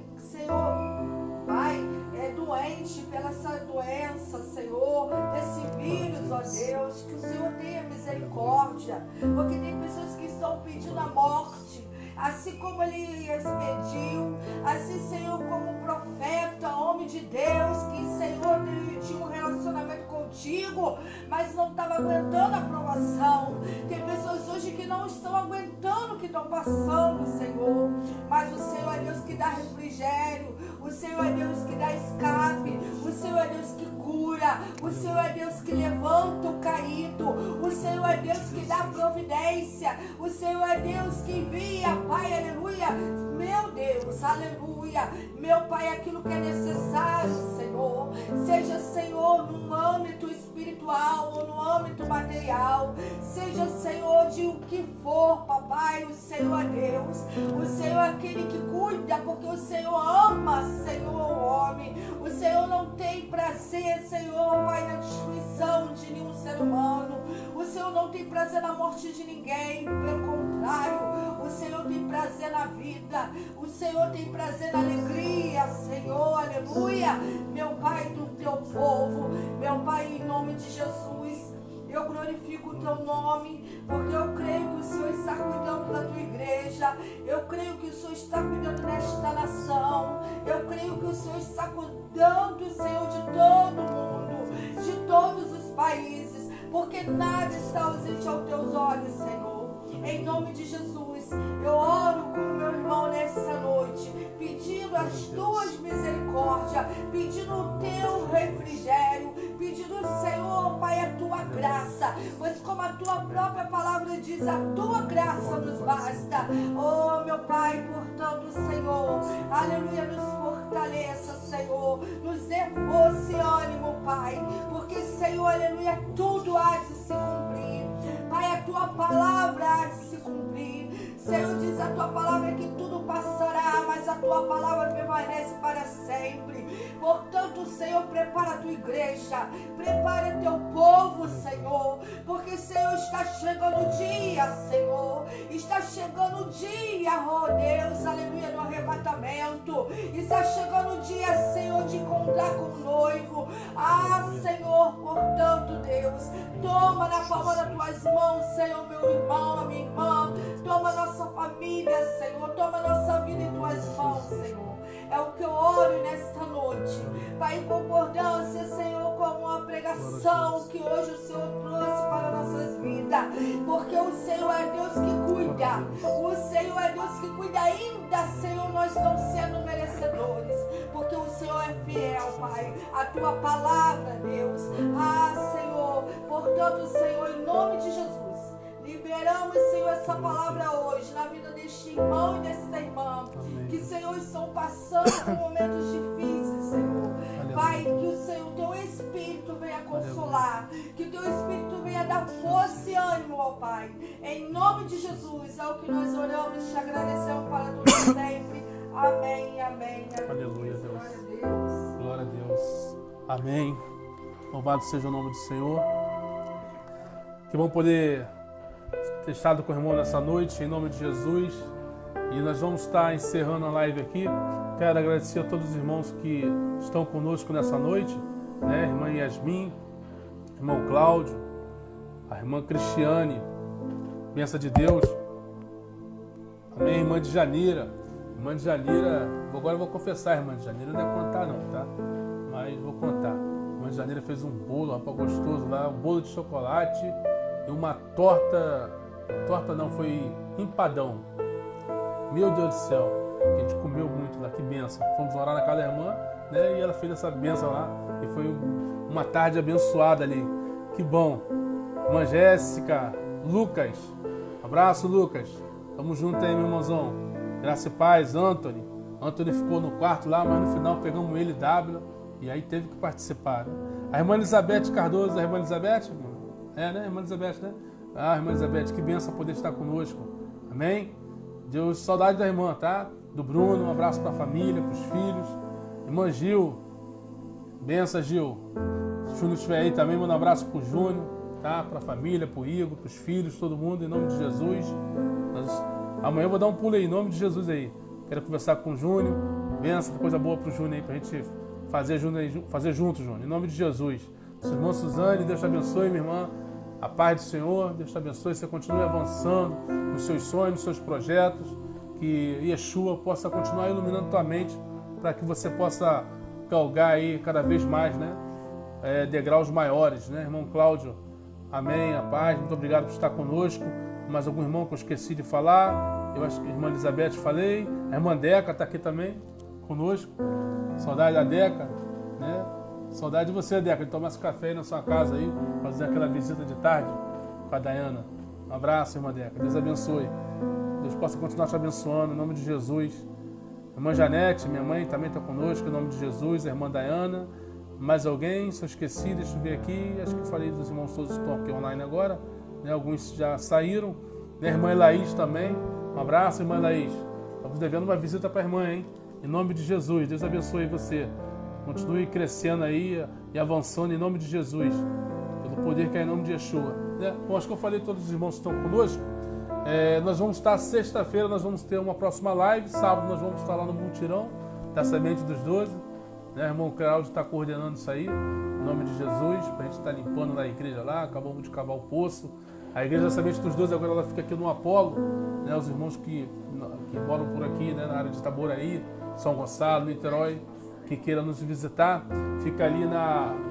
doente pela essa doença, Senhor, desse vírus, ó Deus. Que o Senhor tenha misericórdia. Porque tem pessoas que estão pedindo a morte. Assim como ele expediu, assim, Senhor, como um profeta, homem de Deus, que, Senhor, tinha um relacionamento contigo, mas não estava aguentando a provação. Tem pessoas hoje que não estão aguentando o que estão passando, Senhor, mas o Senhor é Deus que dá refrigério, o Senhor é Deus que dá escape, o Senhor é Deus que cura, o Senhor é Deus que levanta o caído, o Senhor é Deus que dá providência, o Senhor é Deus que envia, Pai, aleluia, meu Deus, aleluia, meu Pai, aquilo que é necessário, Senhor, seja, Senhor, no âmbito espiritual ou no âmbito material, seja, Senhor, de o que for, papai, o Senhor é Deus, o Senhor é aquele que cuida, porque o Senhor ama, Senhor, o homem, o Senhor não tem prazer, Senhor, Pai, na destruição de nenhum ser humano, o Senhor não tem prazer na morte de ninguém, pelo contrário, o Senhor tem prazer na vida, o Senhor tem prazer na alegria, Senhor, aleluia, meu Pai, do teu povo, meu Pai, em nome de Jesus, eu glorifico o teu nome, porque eu creio que o Senhor está cuidando da tua igreja, eu creio que o Senhor está cuidando desta nação, eu creio que o Senhor está cuidando, Senhor, de todo mundo, de todos os países, porque nada está ausente aos teus olhos, Senhor. Em nome de Jesus, eu oro com o meu irmão nessa noite, pedindo as tuas misericórdias, pedindo o teu refrigério, pedindo, Senhor, Pai, a tua graça, pois como a tua própria palavra diz, a tua graça nos basta. Oh, meu Pai, portanto, Senhor, aleluia, nos fortaleça, Senhor, nos dê força e ânimo, Pai, porque, Senhor, aleluia, tudo há de se cumprir. Pai, a tua palavra há de se cumprir. Senhor, diz a tua palavra que tudo passará, mas a tua palavra permanece para sempre. Portanto, Senhor, prepara a tua igreja, prepara o teu povo, Senhor, porque, Senhor, está chegando o dia, Senhor, está chegando o dia, oh Deus, aleluia, do arrebatamento, está chegando o dia, Senhor, de encontrar com o noivo. Ah, Senhor, portanto, Deus, toma na palma das tuas mãos, Senhor, meu irmão, a minha irmã, toma nossa família, Senhor, toma nossa vida em tuas mãos, Senhor. É o que eu oro nesta noite, Pai, em concordância, Senhor, com uma pregação que hoje o Senhor trouxe para nossas vidas, porque o Senhor é Deus que cuida, o Senhor é Deus que cuida ainda, Senhor, nós não sendo merecedores, porque o Senhor é fiel, Pai, a tua palavra, Deus. Ah, Senhor, portanto, Senhor, em nome de Jesus, liberamos, Senhor, essa palavra hoje na vida deste irmão e desta irmã. Amém. Que, Senhor, estão passando por momentos difíceis, Senhor. Aleluia. Pai, que o Senhor, teu Espírito venha consolar. Aleluia. Que o teu Espírito venha dar força e ânimo, ó Pai. Em nome de Jesus, é o que nós oramos e te agradecemos para tudo sempre. Amém, amém, amém. Aleluia, Deus. Glória a Deus. Glória a Deus. Amém. Louvado seja o nome do Senhor. Que bom poder ter estado com o irmão nessa noite, em nome de Jesus. E nós vamos estar encerrando a live aqui. Quero agradecer a todos os irmãos que estão conosco nessa noite, né? Irmã Yasmin, irmão Cláudio, a irmã Cristiane, bênção de Deus. Amém, irmã de Janeira. Irmã de Janeira, agora eu vou confessar, irmã de Janeira, não é contar não, tá? Mas vou contar. Irmã de Janeira fez um bolo, rapaz, gostoso lá, um bolo de chocolate e uma torta não, foi empadão. Meu Deus do céu, que a gente comeu muito lá, que bênção. Fomos orar na casa da irmã, né, e ela fez essa bênção lá, e foi uma tarde abençoada ali. Que bom. Irmã Jéssica, Lucas, abraço, Lucas. Tamo junto aí, meu irmãozão. Graça e paz, Anthony. Anthony ficou no quarto lá, mas no final pegamos ele, W, e aí teve que participar. Né? A irmã Elizabeth Cardoso, a irmã Elizabeth? É, né? Irmã Elizabeth, né? Ah, irmã Elizabeth, que bênção poder estar conosco. Amém? Deus, saudade da irmã, tá? Do Bruno, um abraço para a família, para os filhos. Irmã Gil, benção, Gil. Se o Júnior estiver aí também, manda um abraço para o Júnior, tá? Para a família, para o Igor, para os filhos, todo mundo, em nome de Jesus. Amanhã eu vou dar um pulo aí, em nome de Jesus aí. Quero conversar com o Júnior. Benção, coisa boa para o Júnior aí, para a gente fazer junto, Júnior, em nome de Jesus. Sua irmã Suzane, Deus te abençoe, minha irmã. A paz do Senhor, Deus te abençoe. Você continue avançando nos seus sonhos, nos seus projetos. Que Yeshua possa continuar iluminando tua mente para que você possa galgar aí cada vez mais, né? Degraus maiores, né? Irmão Cláudio, amém, a paz. Muito obrigado por estar conosco. Mais algum irmão que eu esqueci de falar? Eu acho que a irmã Elizabeth falei. A irmã Deca está aqui também conosco. Saudade da Deca, né? Saudade de você, Deca, de tomar esse café aí na sua casa aí, fazer aquela visita de tarde com a Dayana. Um abraço, irmã Deca. Deus abençoe. Deus possa continuar te abençoando, em nome de Jesus. Irmã Janete, minha mãe, também está conosco, em nome de Jesus. A irmã Dayana. Mais alguém? Se eu esqueci, deixa eu ver aqui. Acho que eu falei dos irmãos todos que estão aqui online agora. Né? Alguns já saíram. A irmã Laís também. Um abraço, irmã Laís. Estamos devendo uma visita para a irmã, hein? Em nome de Jesus. Deus abençoe você. Continue crescendo aí e avançando em nome de Jesus. Pelo poder que é em nome de Yeshua. Né? Bom, acho que eu falei todos os irmãos que estão conosco. Nós vamos estar sexta-feira, nós vamos ter uma próxima live. Sábado nós vamos estar lá no Multirão da Semente dos 12. Né? O irmão Cláudio está coordenando isso aí. Em nome de Jesus. Para a gente estar limpando na igreja lá. Acabamos de cavar o poço. A igreja da Semente dos 12 agora ela fica aqui no Apolo. Né? Os irmãos que moram por aqui, né? Na área de Itaboraí, São Gonçalo, Niterói, que queira nos visitar, fica ali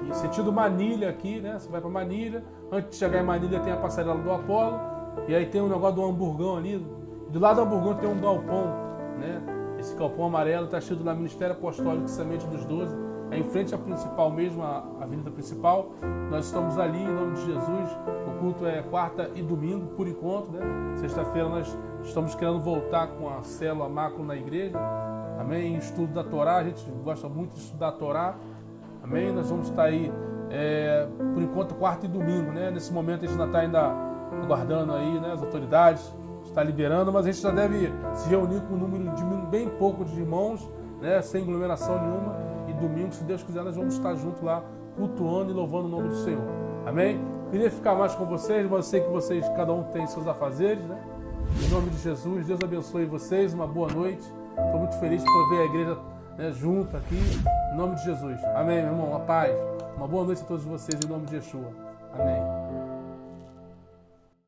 em sentido Manilha aqui, né? Você vai para Manilha, antes de chegar em Manilha tem a passarela do Apolo, e aí tem um negócio do hamburgão ali, do lado do hamburgão tem um galpão, né? Esse galpão amarelo está cheio lá Ministério Apostólico de Semente dos 12, é em frente à principal mesmo, a avenida principal. Nós estamos ali em nome de Jesus. O culto é quarta e domingo, por enquanto, né? Sexta-feira nós estamos querendo voltar com a célula macro na igreja. Amém? Estudo da Torá, a gente gosta muito de estudar a Torá. Amém? Nós vamos estar aí, por enquanto, quarta e domingo, né? Nesse momento a gente ainda está aguardando aí, né? As autoridades está liberando, mas a gente já deve se reunir com um número de bem pouco de irmãos, né? Sem aglomeração nenhuma. E domingo, se Deus quiser, nós vamos estar juntos lá, cultuando e louvando o nome do Senhor. Amém? Queria ficar mais com vocês, mas eu sei que vocês, cada um tem seus afazeres, né? Em nome de Jesus, Deus abençoe vocês, uma boa noite. Estou muito feliz por ver a igreja, né, junto aqui, em nome de Jesus. Amém, meu irmão, a paz. Uma boa noite a todos vocês, em nome de Yeshua. Amém.